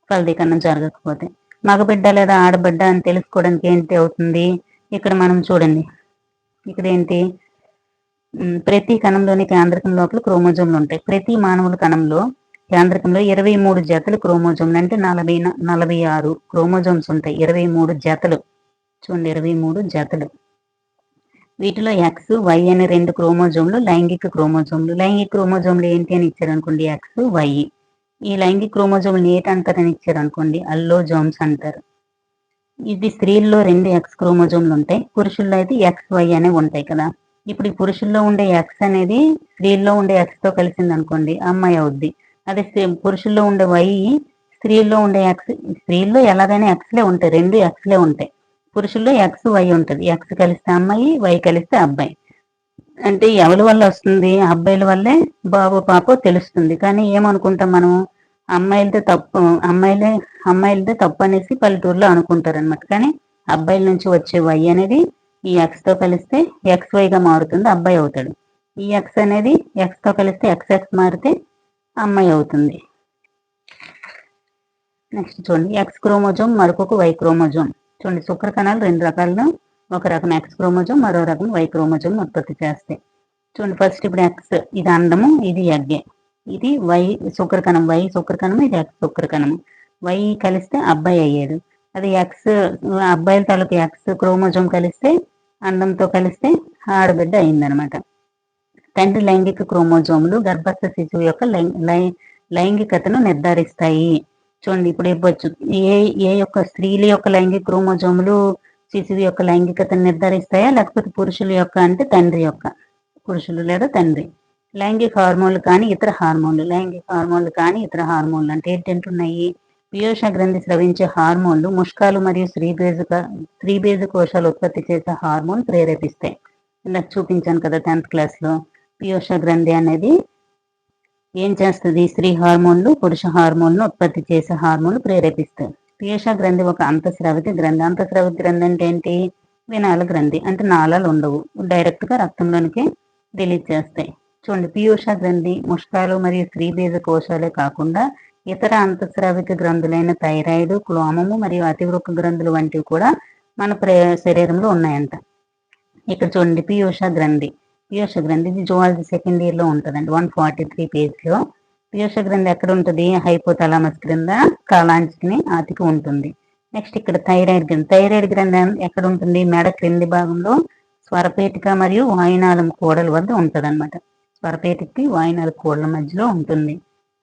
ఫలదీకరణం జరగకపోతే. మగబిడ్డ లేదా ఆడబిడ్డ అని తెలుసుకోవడానికి ఏంటి అవుతుంది, ఇక్కడ మనం చూడండి, ఇక్కడ ఏంటి, ప్రతి కణంలోని కేంద్రకం లోపల క్రోమోజోమ్లు ఉంటాయి. ప్రతి మానవుల కణంలో కేంద్రకంలో 23 జతలు క్రోమోజోమ్లు, అంటే 46 క్రోమోజోమ్స్ ఉంటాయి. 23 జతలు, చూడండి, 23 జతలు. వీటిలో ఎక్స్, వై అనే 2 క్రోమోజోమ్లు లైంగిక క్రోమోజోమ్లు. లైంగిక క్రోమోజోమ్లు ఏంటి అని ఇచ్చారు అనుకోండి, ఎక్స్, వై. ఈ లైంగిక క్రోమోజోమ్లు ఏంటి అంటారని ఇచ్చారు అనుకోండి, అల్లోజోమ్స్ అంటారు. ఇది స్త్రీల్లో 2 ఎక్స్ క్రోమోజోమ్లు ఉంటాయి, పురుషుల్లో అయితే ఎక్స్, వై అనేవి ఉంటాయి కదా. ఇప్పుడు ఈ పురుషుల్లో ఉండే ఎక్స్ అనేది స్త్రీల్లో ఉండే ఎక్స్ తో కలిసింది అనుకోండి, అమ్మాయి అవుద్ది. అదే పురుషుల్లో ఉండే వై స్త్రీల్లో ఉండే ఎక్స్, స్త్రీల్లో ఎలాగైనా ఎక్స్లే ఉంటాయి, 2 ఎక్స్లే ఉంటాయి. పురుషుల్లో ఎక్స్, వై ఉంటుంది. ఎక్స్ కలిస్తే అమ్మాయి, వై కలిస్తే అబ్బాయి. అంటే ఎవరి వల్ల వస్తుంది, అబ్బాయిల వల్లే బాబు పాపో తెలుస్తుంది. కానీ ఏమనుకుంటాం మనం, అమ్మాయిలదే తప్పు అనేసి పల్లెటూరులో అనుకుంటారు అనమాట. కానీ అబ్బాయిల నుంచి వచ్చే వై అనేది ఈ ఎక్స్ తో కలిస్తే ఎక్స్ వైగా మారుతుంది, అబ్బాయి అవుతాడు. ఈ ఎక్స్ అనేది ఎక్స్ తో కలిస్తే ఎక్స్ మారితే అమ్మాయి అవుతుంది. నెక్స్ట్ చూడండి, ఎక్స్ క్రోమోజోమ్ మరొక వై క్రోమోజోమ్. చూడండి, శుక్ర కణాలు 2 రకాలను, ఒక రకం ఎక్స్ క్రోమోజోమ్, మరో రకం వై క్రోమోజోమ్ ఉత్పత్తి చేస్తాయి. చూడండి, ఫస్ట్ ఇప్పుడు ఎక్స్, ఇది అండము, ఇది ఎగ్గే. ఇది వై శుక్రకణం, వై శుక్రకణం, ఇది ఎక్స్ శుక్రకణం. వై కలిస్తే అబ్బాయి అయ్యాడు. అది ఎక్స్, అబ్బాయిల తాలూకు ఎక్స్ క్రోమోజోమ్ కలిస్తే అండంతో కలిస్తే ఆడబిడ్డ అయిందనమాట. తండ్రి లైంగిక క్రోమోజోములు గర్భస్థ శిశువు యొక్క లైంగికతను నిర్ధారిస్తాయి. చూడండి, ఇప్పుడు ఇవ్వచ్చు, ఏ యొక్క స్త్రీల యొక్క లైంగిక క్రోమోజోములు శిశువు యొక్క లైంగికతను నిర్ధారిస్తాయా, లేకపోతే పురుషుల యొక్క అంటే తండ్రి యొక్క, పురుషులు లేదా తండ్రి. లైంగిక హార్మోన్లు కానీ ఇతర హార్మోన్లు అంటే ఏంటంటున్నాయి, పియోష గ్రంథి స్రవించే హార్మోన్లు ముష్కాలు మరియు స్త్రీబీజ కోశాలు ఉత్పత్తి చేసే హార్మోన్ ప్రేరేపిస్తాయి. ఇలా చూపించాను కదా 10th క్లాస్లో. పియోష గ్రంథి అనేది ఏం చేస్తుంది, స్త్రీ హార్మోన్లు పురుష హార్మోన్లు ఉత్పత్తి చేసే హార్మోన్లు ప్రేరేపిస్తాయి. పీయూష గ్రంథి ఒక అంతఃస్రావిత గ్రంథి. అంతఃస్రావిత గ్రంథి అంటే ఏంటి? వినాల గ్రంథి అంటే నాళాలు ఉండవు, డైరెక్ట్ గా రక్తంలోనికి రిలీజ్ చేస్తాయి. చూడండి, పీయూష గ్రంథి ముష్కాలు మరియు స్త్రీ బీజ కోశాలే కాకుండా ఇతర అంతఃస్రావిక గ్రంథులైన థైరాయిడ్, క్లోమము మరియు అతివృక్క గ్రంథులు వంటివి కూడా మన శరీరంలో ఉన్నాయంట. ఇక్కడ చూడండి, పీయూష గ్రంథి. పీయూష గ్రంథి ఇది జువాలజీ సెకండ్ ఇయర్ లో ఉంటుందండి, 143 పేజ్ లో. పీయూష గ్రంథి ఎక్కడ ఉంటుంది? హైపోథలామస్ క్రింద కాలాంచిని ఆతికి ఉంటుంది. నెక్స్ట్ ఇక్కడ థైరాయిడ్ గ్రంథి. థైరాయిడ్ గ్రంథి ఎక్కడ ఉంటుంది? మెడ క్రింది భాగంలో స్వరపేటిక మరియు వాయునాళం కూడల వద్ద ఉంటుంది అనమాట. స్వరపేటికకి వాయునాళ కూడల మధ్యలో ఉంటుంది.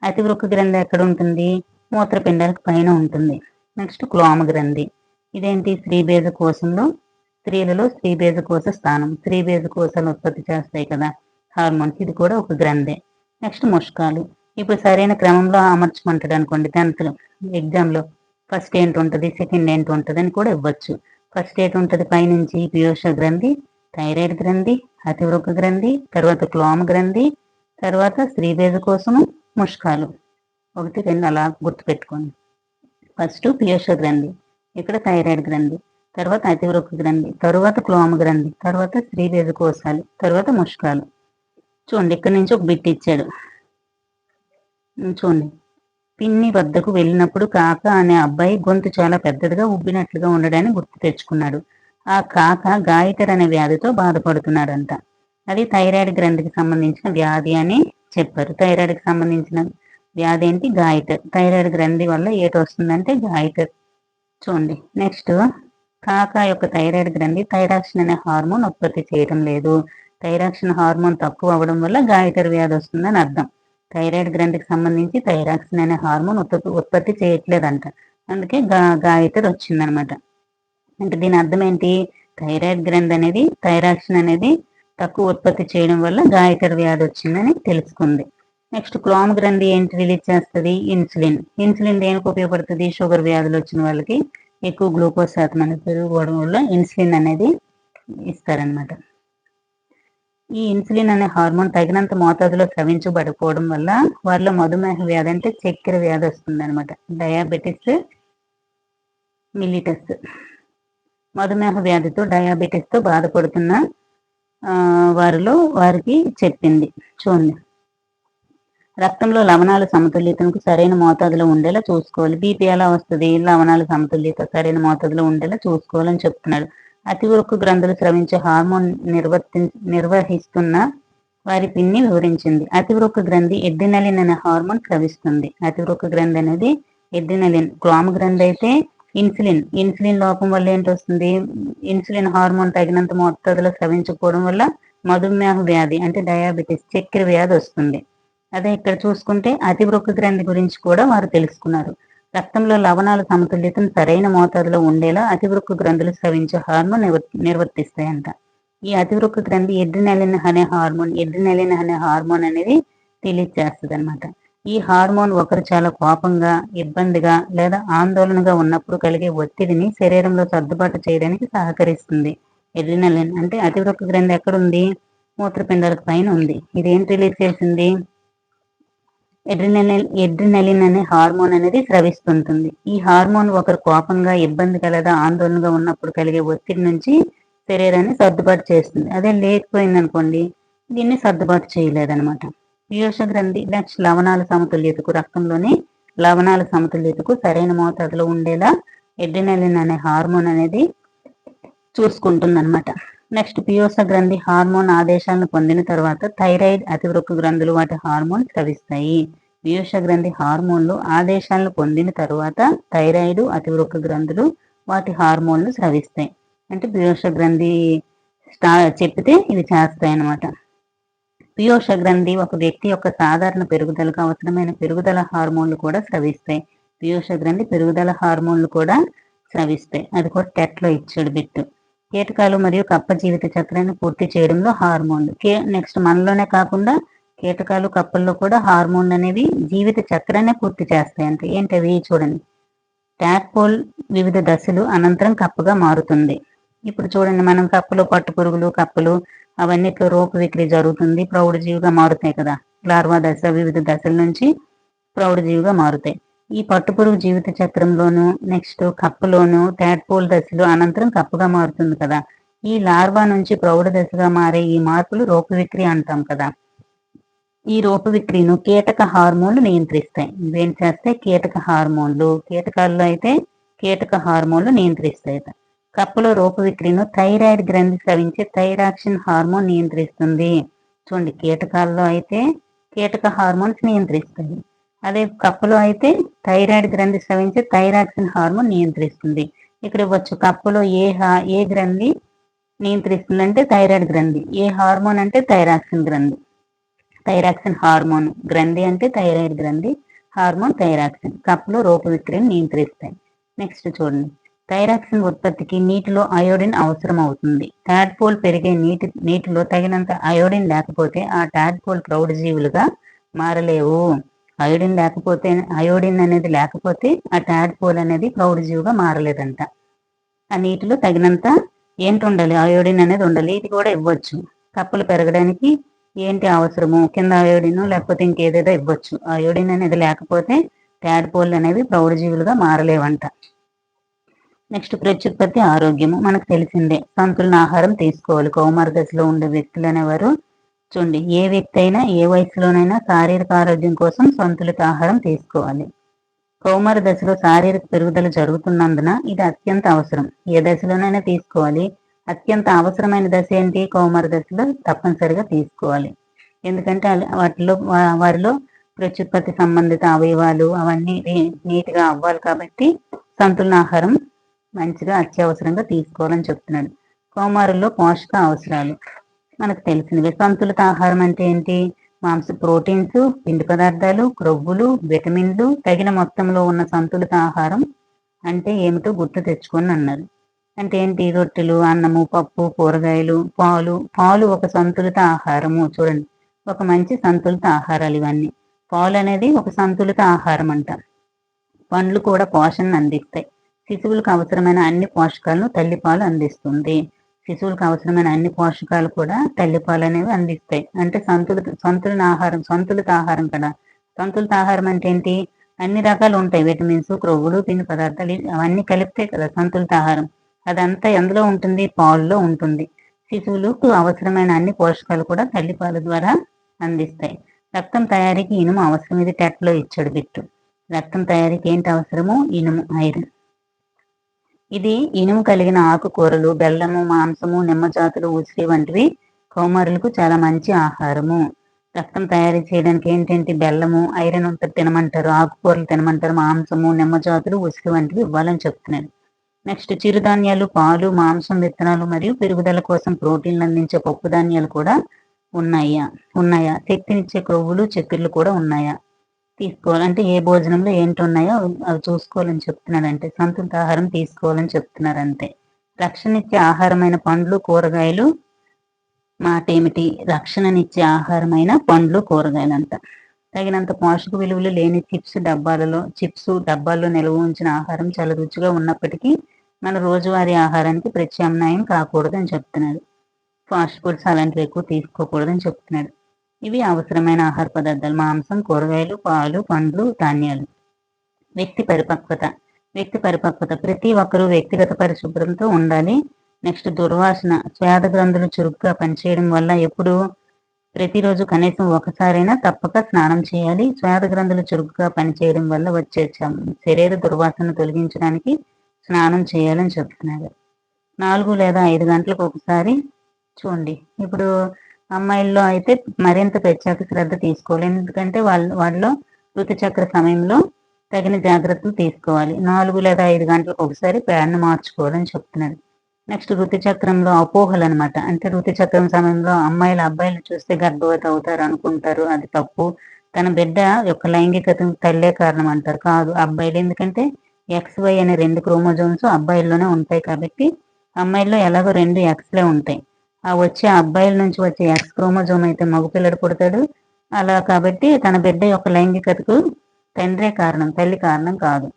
అతివృక్క గ్రంథి ఎక్కడ ఉంటుంది? మూత్రపిండాలకు పైన ఉంటుంది. నెక్స్ట్ క్లోమ గ్రంథి. ఇదేంటి? స్త్రీబీజ కోశంలో, స్త్రీలలో స్త్రీబీజ కోశ స్థానం. స్త్రీబీజ కోశాలు ఉత్పత్తి చేస్తాయి కదా హార్మోన్స్, ఇది కూడా ఒక గ్రంథే. నెక్స్ట్ ముష్కాలు. ఇప్పుడు సరైన క్రమంలో అమర్చమంటాడు అనుకోండి, 10th ఎగ్జామ్ లో ఫస్ట్ ఏంటి ఉంటుంది, సెకండ్ ఏంటి ఉంటుంది అని కూడా ఇవ్వచ్చు. ఫస్ట్ ఏంటి ఉంటుంది? పైనుంచి పీయూష గ్రంథి, థైరాయిడ్ గ్రంథి, అతివృక్క గ్రంథి, తర్వాత క్లోమ గ్రంథి, తర్వాత స్త్రీబీజ కోశము, ముష్కాలు. 1, 2 అలా గుర్తుపెట్టుకోండి. ఫస్ట్ పీయూష గ్రంథి, ఇక్కడ థైరాయిడ్ గ్రంథి, తర్వాత అతివృక్క గ్రంథి, తర్వాత క్లోమ గ్రంథి, తర్వాత స్త్రీబీజ కోశాలు, తర్వాత ముష్కాలు. చూడండి, ఇక్కడ నుంచి ఒక బిట్ ఇచ్చాడు. చూడండి, పిన్ని వద్దకు వెళ్ళినప్పుడు కాక అనే అబ్బాయి గొంతు చాలా పెద్దదిగా ఉబ్బినట్లుగా ఉండడాన్ని గుర్తు తెచ్చుకున్నాడు. ఆ కాక గాయిటర్ అనే వ్యాధితో బాధపడుతున్నాడంట. అది థైరాయిడ్ గ్రంథికి సంబంధించిన వ్యాధి అని చెప్పారు. థైరాయిడ్కి సంబంధించిన వ్యాధి ఏంటి? గాయిటర్. థైరాయిడ్ గ్రంథి వల్ల ఏటి వస్తుందంటే గాయిటర్. చూడండి, నెక్స్ట్ కాక యొక్క థైరాయిడ్ గ్రంథి థైరాక్సిన్ అనే హార్మోన్ ఉత్పత్తి చేయడం లేదు. థైరాక్సిన్ హార్మోన్ తక్కువ అవ్వడం వల్ల గాయిటర్ వ్యాధి వస్తుందని అర్థం. థైరాయిడ్ గ్రంథికి సంబంధించి థైరాక్సిన్ అనే హార్మోన్ ఉత్పత్తి చేయట్లేదంట, అందుకే గాయిటర్ వచ్చిందనమాట. అంటే దీని అర్థం ఏంటి? థైరాయిడ్ గ్రంథి అనేది థైరాక్సిన్ అనేది తక్కువ ఉత్పత్తి చేయడం వల్ల గాయిటర్ వ్యాధి వచ్చిందని తెలుసుకుంది. నెక్స్ట్ క్లోమ గ్రంథి ఏంటి రిలీజ్ చేస్తుంది? ఇన్సులిన్. ఇన్సులిన్ దేనికి ఉపయోగపడుతుంది? షుగర్ వ్యాధులు వచ్చిన వాళ్ళకి ఎక్కువ గ్లూకోజ్ శాతం అనేది పెరిగిపోవడం వల్ల ఇన్సులిన్ అనేది ఇస్తారనమాట. ఈ ఇన్సులిన్ అనే హార్మోన్ తగినంత మోతాదులో స్రవించబడిపోవడం వల్ల వారిలో మధుమేహ వ్యాధి అంటే చక్కెర వ్యాధి వస్తుంది అనమాట. Diabetes mellitus. మధుమేహ వ్యాధితో డయాబెటిస్ తో బాధపడుతున్న వారికి చెప్పింది. చూడండి, రక్తంలో లవణాల సమతుల్యతకు సరైన మోతాదులో ఉండేలా చూసుకోవాలి. బీపీ ఎలా వస్తుంది? లవణాల సమతుల్యత సరైన మోతాదులో ఉండేలా చూసుకోవాలని చెప్తున్నాడు. అతివృక్క గ్రంథులు స్రవించే హార్మోన్ నిర్వహిస్తున్న వారి పిన్ని వివరించింది. అతివృక్క గ్రంథి ఎడ్రినలిన్ అనే హార్మోన్ స్రవిస్తుంది. అతివృక్క గ్రంథి అనేది ఎడ్రినలిన్. క్లోమ గ్రంథి అయితే ఇన్సులిన్. ఇన్సులిన్ లోపం వల్ల ఏంటి వస్తుంది? ఇన్సులిన్ హార్మోన్ తగినంత మోతాదులో స్రవించకపోవడం వల్ల మధుమేహ వ్యాధి అంటే డయాబెటిస్ చక్కెర వ్యాధి వస్తుంది. అదే ఇక్కడ చూసుకుంటే అతివృక్క గ్రంథి గురించి కూడా వారు తెలుసుకున్నారు. రక్తంలో లవణాల సమతుల్యతను సరైన మోతాదులో ఉండేలా అతివృక్క గ్రంథులు స్రవించే హార్మోన్ నిర్వర్తిస్తాయంట. ఈ అతివృక్క గ్రంథి ఎడ్రినలిన్ అనే హార్మోన్ అనేది రిలీజ్ చేస్తుంది అనమాట. ఈ హార్మోన్ ఒకరు చాలా కోపంగా, ఇబ్బందిగా లేదా ఆందోళనగా ఉన్నప్పుడు కలిగే ఒత్తిడిని శరీరంలో సర్దుబాటు చేయడానికి సహకరిస్తుంది. ఎడ్రినలిన్ అంటే అతివృక్క గ్రంథి ఎక్కడుంది? మూత్రపిండాలకు పైన ఉంది. ఇది ఏం రిలీజ్ చేసింది? ఎడ్రినలిన్ అనే హార్మోన్ అనేది స్రవిస్తుంటుంది. ఈ హార్మోన్ ఒకరు కోపంగా, ఇబ్బందిగా లేదా ఆందోళనగా ఉన్నప్పుడు కలిగే ఒత్తిడి నుంచి శరీరాన్ని సర్దుబాటు చేస్తుంది. అదే లేకపోయిందనుకోండి, దీన్ని సర్దుబాటు చేయలేదన్నమాట. పీయూష గ్రంథి నెక్స్ట్ లవణాల సమతుల్యతకు, రక్తంలోని లవణాల సమతుల్యతకు సరైన మోతాదులో ఉండేలా ఎడ్రినలిన్ అనే హార్మోన్ అనేది చూసుకుంటుందన్నమాట. నెక్స్ట్ పీయూష గ్రంథి హార్మోన్ ఆదేశాలను పొందిన తర్వాత థైరాయిడ్, అతివృక్క గ్రంథులు వాటి హార్మోన్ స్రవిస్తాయి. పీయూష గ్రంథి హార్మోన్లు ఆదేశాలను పొందిన తర్వాత థైరాయిడ్, అతివృక్క గ్రంథులు వాటి హార్మోన్లు స్రవిస్తాయి. అంటే పీయూష గ్రంథి చెప్తే ఇవి చేస్తాయి అన్నమాట. పీయూష గ్రంథి ఒక వ్యక్తి యొక్క సాధారణ పెరుగుదలకు అవసరమైన పెరుగుదల హార్మోన్లు కూడా స్రవిస్తాయి. పీయూష గ్రంథి పెరుగుదల హార్మోన్లు కూడా స్రవిస్తాయి. అది కూడా టెట్లో ఇచ్చాడు బిట్టు. కీటకాలు మరియు కప్ప జీవిత చక్రాన్ని పూర్తి చేయడంలో హార్మోన్లు. నెక్స్ట్ మనలోనే కాకుండా కీటకాలు, కప్పల్లో కూడా హార్మోన్లు అనేవి జీవిత చక్రాన్ని పూర్తి చేస్తాయంట. ఏంటవి? చూడండి, ట్యాక్పోల్ వివిధ దశలు అనంతరం కప్పగా మారుతుంది. ఇప్పుడు చూడండి, మనం కప్పలు, పట్టు పురుగులు, కప్పలు అవన్నిట్లో రూప విక్రీ జరుగుతుంది, ప్రౌఢ జీవిగా మారుతాయి కదా. లార్వా దశ వివిధ దశల నుంచి ప్రౌఢ జీవిగా మారుతాయి. ఈ పట్టుపురుగు జీవిత చక్రంలోను నెక్స్ట్ కప్పలోను ట్యాడ్పోల్ దశలో అనంతరం కప్పగా మారుతుంది కదా. ఈ లార్వా నుంచి ప్రౌఢ దశగా మారే ఈ మార్పులు రూపవిక్రియ అంటాం కదా. ఈ రూపవిక్రియను కీటక హార్మోన్లు నియంత్రిస్తాయి. ఇవేం చేస్తాయి? కీటక హార్మోన్లు. కీటకాల్లో అయితే కీటక హార్మోన్లు నియంత్రిస్తాయి. కప్పలో రూపవిక్రియను థైరాయిడ్ గ్రంథి స్రవించే థైరాక్సిన్ హార్మోన్ నియంత్రిస్తుంది. చూడండి, కీటకాల్లో అయితే కీటక హార్మోన్స్ నియంత్రిస్తాయి. అదే కప్పలో అయితే థైరాయిడ్ గ్రంథి స్రవించే థైరాక్సిన్ హార్మోన్ నియంత్రిస్తుంది. ఇక్కడ ఇవ్వచ్చు, కప్పలో ఏ గ్రంథి నియంత్రిస్తుంది అంటే థైరాయిడ్ గ్రంథి. ఏ హార్మోన్ అంటే థైరాక్సిన్ గ్రంథి. Thyroxine hormone. గ్రంథి అంటే థైరాయిడ్ గ్రంథి, హార్మోన్ థైరాక్సిన్. కప్పలో రూపవిక్రియను నియంత్రిస్తాయి. నెక్స్ట్ చూడండి, థైరాక్సిన్ ఉత్పత్తికి నీటిలో అయోడిన్ అవసరం అవుతుంది. టాడ్పోల్ పెరిగే నీటిలో తగినంత అయోడిన్ లేకపోతే ఆ టాడ్పోల్ ప్రౌఢజీవులుగా మారలేవు. అయోడిన్ అనేది లేకపోతే ఆ టాడ్పోల్ అనేది ప్రౌఢజీవిగా మారలేదంట. ఆ నీటిలో తగినంత ఏంటి ఉండాలి? అయోడిన్ అనేది ఉండాలి. ఇది కూడా ఇవ్వచ్చు. కప్పలు పెరగడానికి ఏంటి అవసరము? కింద అయోడిన్ లేకపోతే ఇంకేదేదో ఇవ్వచ్చు. అయోడిన్ అనేది లేకపోతే టాడ్పోల్ అనేవి ప్రౌఢజీవులుగా మారలేవంట. నెక్స్ట్, ప్రత్యుత్పత్తి ఆరోగ్యము. మనకు తెలిసిందే, సంతులన ఆహారం తీసుకోవాలి. కౌమార దశలో ఉండే వ్యక్తులు అనేవారు చూడండి, ఏ వ్యక్తి అయినా ఏ వయసులోనైనా శారీరక ఆరోగ్యం కోసం సంతులిత ఆహారం తీసుకోవాలి. కౌమార దశలో శారీరక పెరుగుదల జరుగుతున్నందున ఇది అత్యంత అవసరం. ఏ దశలోనైనా తీసుకోవాలి. అత్యంత అవసరమైన దశ ఏంటి? కౌమార దశలో తప్పనిసరిగా తీసుకోవాలి. ఎందుకంటే వారిలో ప్రత్యుత్పత్తి సంబంధిత అవయవాలు అవన్నీ నీట్గా అవ్వాలి కాబట్టి సంతులన ఆహారం మంచిగా అత్యవసరంగా తీసుకోవాలని చెప్తున్నాడు. కౌమారుల్లో పోషక అవసరాలు మనకు తెలిసినవి. సంతులిత ఆహారం అంటే ఏంటి? ప్రోటీన్స్, పిండి పదార్థాలు, క్రొవ్వులు, విటమిన్లు తగిన మొత్తంలో ఉన్న సంతులిత ఆహారం అంటే ఏమిటో గుర్తు తెచ్చుకొని అన్నారు. అంటే ఏంటి? రొట్టెలు, అన్నము, పప్పు, కూరగాయలు, పాలు ఒక సంతులిత ఆహారము. చూడండి, ఒక మంచి సంతులిత ఆహారాలు ఇవన్నీ. పాలు అనేది ఒక సంతులిత ఆహారం అంట. పండ్లు కూడా పోషణను అందిస్తాయి. శిశువులకు అవసరమైన అన్ని పోషకాలను తల్లిపాలు అందిస్తుంది. శిశువులకు అవసరమైన అన్ని పోషకాలు కూడా తల్లిపాలు అనేవి అందిస్తాయి. అంటే సంతులిత ఆహారం కదా. సంతులిత ఆహారం అంటే ఏంటి? అన్ని రకాలు ఉంటాయి. విటమిన్స్, క్రొవ్వులు, పిండి పదార్థాలు అవన్నీ కలిపితే కదా సంతులిత ఆహారం. అదంతా ఎందులో ఉంటుంది? పాల్లో ఉంటుంది. శిశువులకు అవసరమైన అన్ని పోషకాలు కూడా తల్లిపాల ద్వారా అందిస్తాయి. రక్తం తయారీకి ఇనుము అవసరం. ఇది టెట్లో ఇచ్చాడు బిట్టు. రక్తం తయారీకి ఏంటి అవసరము? ఇనుము, ఐరన్. ఇది ఇనుము కలిగిన ఆకుకూరలు, బెల్లము, మాంసము, నిమ్మ జాతులు, ఉసిరి వంటివి కౌమారులకు చాలా మంచి ఆహారము. రక్తం తయారీ చేయడానికి ఏంటంటే బెల్లము, ఐరన్ ఉంటుంది తినమంటారు, ఆకుకూరలు తినమంటారు, మాంసము, నిమ్మ జాతులు, ఉసిరి వంటివి ఇవ్వాలని చెప్తున్నాడు. నెక్స్ట్, చిరుధాన్యాలు, పాలు, మాంసం, విత్తనాలు మరియు పెరుగుదల కోసం ప్రోటీన్లు అందించే పప్పు ధాన్యాలు కూడా ఉన్నాయా? శక్తినిచ్చే క్రొవ్వులు, చక్కెరలు కూడా ఉన్నాయా? తీసుకోవాలంటే ఏ భోజనంలో ఏంటి ఉన్నాయో అవి చూసుకోవాలని చెప్తున్నాడంటే సంతులిత ఆహారం తీసుకోవాలని చెప్తున్నారు అంతే. రక్షణనిచ్చే ఆహారమైన పండ్లు, కూరగాయలు. మాట ఏమిటి? రక్షణనిచ్చే ఆహారమైన పండ్లు, కూరగాయలు అంట. తగినంత పోషక విలువలు లేని చిప్స్ డబ్బాల్లో నిల్వ ఉంచిన ఆహారం చాలా రుచిగా ఉన్నప్పటికీ మన రోజువారీ ఆహారానికి ప్రత్యామ్నాయం కాకూడదని చెప్తున్నాడు. ఫాస్ట్ ఫుడ్స్ అలాంటివి ఎక్కువ తీసుకోకూడదని చెప్తున్నాడు. ఇవి అవసరమైన ఆహార పదార్థాలు: మాంసం, కూరగాయలు, పాలు, పండ్లు, ధాన్యాలు. వ్యక్తి పరిపక్వత. ప్రతి ఒక్కరూ వ్యక్తిగత పరిశుభ్రంతో ఉండాలి. నెక్స్ట్, దుర్వాసన. శ్వేత గ్రంథులు చురుగ్గా పనిచేయడం వల్ల ప్రతిరోజు కనీసం ఒకసారైనా తప్పక స్నానం చేయాలి. శ్వేత గ్రంథులు చురుగ్గా పనిచేయడం వల్ల వచ్చే శరీర దుర్వాసనను తొలగించడానికి స్నానం చేయాలని చెప్తున్నారు. 4 లేదా 5 గంటలకు ఒకసారి. చూడండి, ఇప్పుడు అమ్మాయిల్లో అయితే మరింత ప్రత్యేక శ్రద్ధ తీసుకోవాలి. ఎందుకంటే వాళ్ళలో ఋతుచక్ర సమయంలో తగిన జాగ్రత్తలు తీసుకోవాలి. 4 లేదా 5 గంటలకు ఒకసారి ప్యాడ్ను మార్చుకోవాలని చెప్తున్నారు. నెక్స్ట్, ఋతుచక్రంలో అపోహలు అనమాట. అంటే ఋతుచక్రం సమయంలో అబ్బాయిలు చూస్తే గర్భవతి అవుతారు అనుకుంటారు. అది తప్పు. తన బిడ్డ యొక్క లైంగికతకు తల్లే కారణం అంటారు. కాదు, అబ్బాయిలు. ఎందుకంటే XY అనే 2 క్రోమోజోమ్స్ అబ్బాయిల్లోనే ఉంటాయి కాబట్టి అమ్మాయిల్లో ఎలాగో 2 Xలే ఉంటాయి. అబ్బాయిల నుంచి వచ్చే X క్రోమోజోమ్ అయితే మగపిల్లడు పుడతాడు. అలా కాబట్టి తన బిడ్డ యొక్క లైంగికతకు తండ్రే కారణం, తల్లి కారణం కాదు.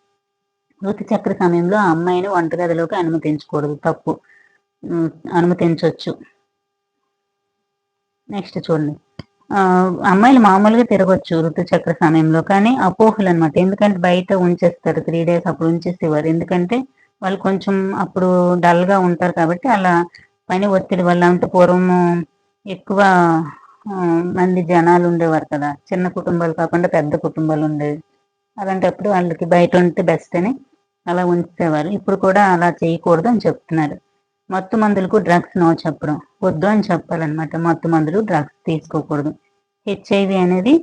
ఋతుచక్ర సమయంలో ఆ అమ్మాయిని వంటగదిలోకి అనుమతించకూడదు, తప్పు. అనుమతించవచ్చు. నెక్స్ట్ చూడండి, అమ్మాయిలు మామూలుగా తిరగొచ్చు ఋతుచక్ర సమయంలో. కానీ అపోహలనమాట. ఎందుకంటే బయట ఉంచేస్తారు 3 డేస్ అప్పుడు ఉంచేసేవారు. ఎందుకంటే వాళ్ళు కొంచెం అప్పుడు డల్‌గా ఉంటారు కాబట్టి అలా పని ఒత్తిడి వల్ల అంటే పూర్వము ఎక్కువ మంది జనాలుండేవారు కదా! చిన్న కుటుంబాలు కాకుండా పెద్ద కుటుంబాలుండేవి. అలాంటప్పుడు వాళ్ళకి బయట ఉంటే బెస్ట్ అని అలా ఉంచేవారు. ఇప్పుడు కూడా అలా చేయకూడదు అని చెప్తున్నారు. మత్తు మందులకు డ్రగ్స్ నో చెప్పడం. వద్దు అని చెప్పాలనమాట. మత్తు మందులు, డ్రగ్స్ తీసుకోకూడదు. హెచ్ఐవి అనేది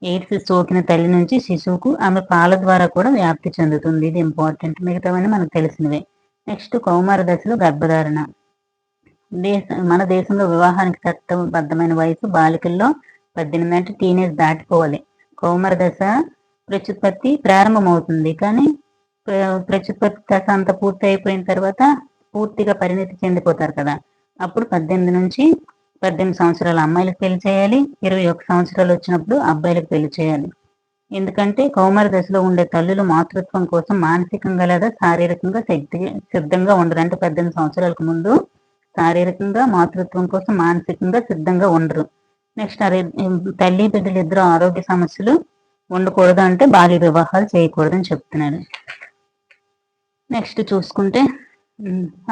ఎయిడ్స్ సోకిన తల్లి నుంచి శిశువుకు ఆమె పాల ద్వారా కూడా వ్యాప్తి చెందుతుంది. ఇది ఇంపార్టెంట్. మిగతావన్నీ మనకు తెలిసినవే. నెక్స్ట్ కౌమార దశలో గర్భధారణ. మన దేశంలో వివాహానికి చట్టబద్ధమైన వయసు బాలికల్లో 18 అంటే టీనేజ్ దాటిపోవాలి. కౌమార దశ ప్రత్యుత్పత్తి ప్రారంభమవుతుంది. కానీ ప్రత్యుత్పత్తి దశ అంతా పూర్తి అయిపోయిన తర్వాత పూర్తిగా పరిణితి చెందిపోతారు కదా! అప్పుడు 18 సంవత్సరాల అమ్మాయిలకు పెళ్లి చేయాలి. 21 సంవత్సరాలు వచ్చినప్పుడు అబ్బాయిలకు పెళ్లి చేయాలి. ఎందుకంటే కౌమార దశలో ఉండే తల్లులు మాతృత్వం కోసం మానసికంగా లేదా శారీరకంగా సిద్ధంగా ఉండరు. అంటే 18 సంవత్సరాలకు ముందు శారీరకంగా మాతృత్వం కోసం మానసికంగా సిద్ధంగా ఉండరు. నెక్స్ట్ తల్లి బిడ్డలు ఇద్దరు ఆరోగ్య సమస్యలు ఉండకూడదు అంటే బాల్య వివాహాలు చేయకూడదని చెప్తున్నాడు. నెక్స్ట్ చూసుకుంటే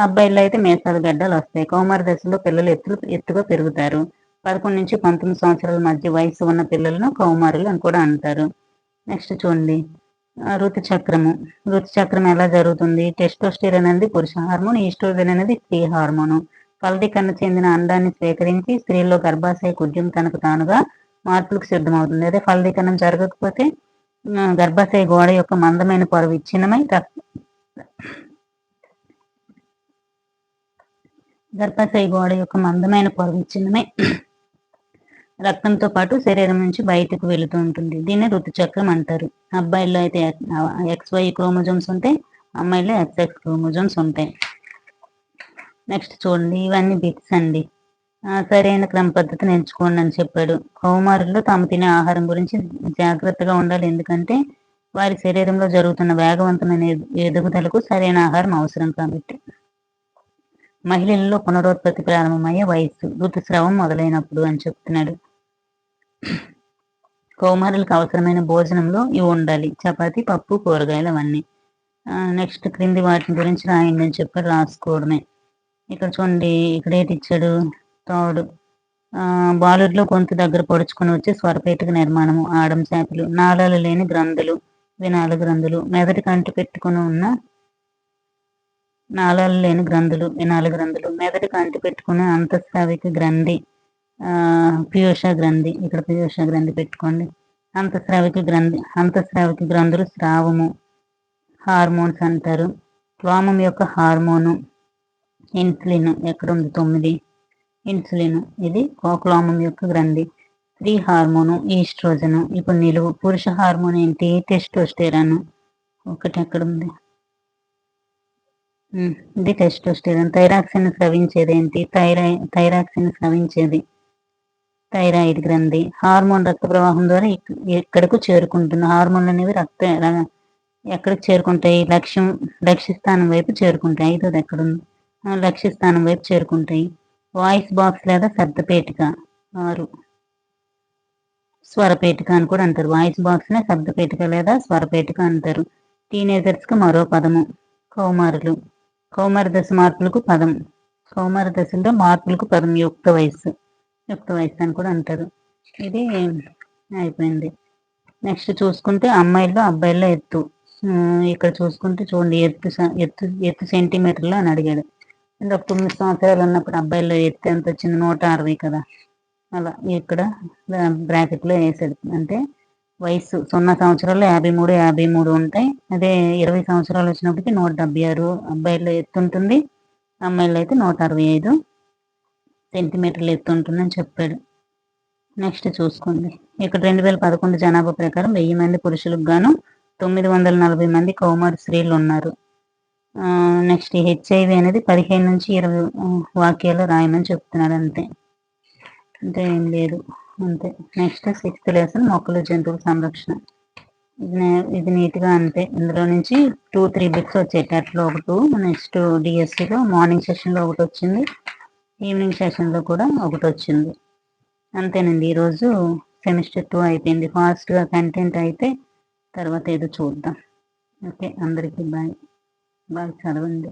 అబ్బాయిల్లో అయితే మీసాలు గడ్డలు వస్తాయి. కౌమార దశలో పిల్లలు ఎత్తుగా పెరుగుతారు. 11 నుంచి 19 సంవత్సరాల మధ్య వయసు ఉన్న పిల్లలను కౌమారులు అని కూడా అంటారు. నెక్స్ట్ చూడండి ఋతుచక్రము. ఋతుచక్రం ఎలా జరుగుతుంది? టెస్టోస్టిరాన్ అనేది పురుష హార్మోన్, ఈస్ట్రోజన్ అనేది స్త్రీ హార్మోను. ఫలదీకరణ చెందిన అండాన్ని స్వీకరించి స్త్రీల్లో గర్భాశయ కుడ్యం తనకు తానుగా మార్పులకు సిద్ధమవుతుంది. అదే ఫలదీకరణం జరగకపోతే గర్భాశయ గోడ యొక్క మందమైన పొర విచ్ఛిన్నమై రక్తంతో పాటు శరీరం నుంచి బయటకు వెళుతూ ఉంటుంది. దీన్ని ఋతుచక్రం అంటారు. అబ్బాయిల్లో అయితే XY క్రోమోజోమ్స్ ఉంటాయి, అమ్మాయిల్లో XX క్రోమోజోమ్స్ ఉంటాయి. నెక్స్ట్ చూడండి, ఇవన్నీ బిట్స్ అండి. సరైన క్రమ పద్ధతిని ఎంచుకోండి అని చెప్పాడు. కౌమారుల్లో తాము తినే ఆహారం గురించి జాగ్రత్తగా ఉండాలి. ఎందుకంటే వారి శరీరంలో జరుగుతున్న వేగవంతమైన ఎదుగుదలకు సరైన ఆహారం అవసరం కాబట్టి. మహిళల్లో పునరుత్పత్తి ప్రారంభమయ్యే వయస్సు ఋతుస్రావం మొదలైనప్పుడు అని చెప్తున్నాడు. కౌమారులకు అవసరమైన భోజనంలో ఇవి ఉండాలి: చపాతి, పప్పు, కూరగాయలు అవన్నీ. నెక్స్ట్ క్రింది వాటి గురించి రాయండి అని చెప్పాడు. రాసుకోవడమే. ఇక్కడ చూడండి, ఇక్కడ ఏంటి ఇచ్చాడు? తాడు. బాలుడిలో గొంతు దగ్గర పొడుచుకొని వచ్చే స్వరపేటిక నిర్మాణము ఆడం శాఖలు. నాళాలు లేని గ్రంథులు వినాళ గ్రంథులు. మెదడుకి అంటు పెట్టుకుని ఉన్న నాళాలు లేని గ్రంథులు వినాళ గ్రంథులు. మెదడుకి అంటు పెట్టుకున్న అంతఃస్రావిక గ్రంథి పీయూష గ్రంథి. ఇక్కడ పీయూష గ్రంథి పెట్టుకోండి. అంతఃస్రావిక గ్రంథులు స్రావము హార్మోన్స్ అంటారు. క్లోమం యొక్క హార్మోను ఇన్సులిన్. ఎక్కడ ఉంది? 9. ఇన్సులిన్ ఇది క్లోమం యొక్క గ్రంథి. స్త్రీ హార్మోను ఈస్ట్రోజను. ఇప్పుడు నిలువు. పురుష హార్మోన్ ఏంటి? టెస్టోస్టెరాన్. ఒకటి ఎక్కడ ఉంది? ఇది టెస్టోస్టెరాన్. థైరాక్సిన్ స్రవించేది ఏంటి? థైరాక్సిన్ స్రవించేది థైరాయిడ్ గ్రంథి. హార్మోన్ రక్త ప్రవాహం ద్వారా ఎక్కడకు చేరుకుంటుంది. హార్మోన్లు అనేవి ఎక్కడికి చేరుకుంటాయి? లక్ష్యస్థానం వైపు చేరుకుంటాయి. 5ది ఎక్కడుంది? లక్ష్యస్థానం వైపు చేరుకుంటాయి. వాయిస్ బాక్స్ లేదా శబ్దపేటిక. 6. స్వరపేటిక అని కూడా అంటారు. వాయిస్ బాక్స్ నే శబ్దపేటిక లేదా స్వరపేటిక అంటారు. టీనేజర్స్ కి మరో పదము కౌమారులు. కౌమార దశ మార్పులకు పదం. కౌమార దశలో మార్పులకు పదం యుక్త వయస్సు అని కూడా అంటారు. ఇది అయిపోయింది. నెక్స్ట్ చూసుకుంటే అమ్మాయిల్లో అబ్బాయిల్లో ఎత్తు. ఇక్కడ చూసుకుంటే చూడండి, ఎత్తు సెంటీమీటర్లు అని అడిగాడు. ఇంకా 9 సంవత్సరాలు ఉన్నప్పుడు అబ్బాయిల్లో ఎత్తు ఎంత వచ్చింది? 160 కదా. అలా ఇక్కడ బ్రాకెట్లో వేసాడు. అంటే వయసు 0 సంవత్సరాల్లో 53 ఉంటాయి. అదే 20 సంవత్సరాలు వచ్చినప్పటికి 176 అబ్బాయిల్లో ఎత్తు ఉంటుంది. అమ్మాయిల్లో అయితే 165 సెంటీమీటర్లు ఎత్తు ఉంటుందని చెప్పాడు. నెక్స్ట్ చూసుకోండి, ఇక్కడ 2011 జనాభా ప్రకారం 1000 మంది పురుషులకు గాను 940 మంది కౌమార స్త్రీలు ఉన్నారు. నెక్స్ట్ హెచ్ఐవి అనేది 15 నుంచి 20 వాక్యాలు రాయమని చెప్తున్నాడు. అంతే ఏం లేదు, అంతే. నెక్స్ట్ 6th లెసన్ మొక్కలు జంతువుల సంరక్షణ. ఇది నీట్గా అంతే. ఇందులో నుంచి 2-3 బిట్స్ వచ్చాయి. టెట్లో 1, నెక్స్ట్ డిఎస్సిలో మార్నింగ్ సెషన్లో 1 వచ్చింది, ఈవినింగ్ సెషన్లో కూడా 1 వచ్చింది. అంతేనండి. ఈరోజు సెమిస్టర్ 2 అయిపోయింది. ఫాస్ట్‌గా కంటెంట్ అయితే తర్వాత ఏదో చూద్దాం. ఓకే. అందరికీ బాయ్. బాగా చదవండి.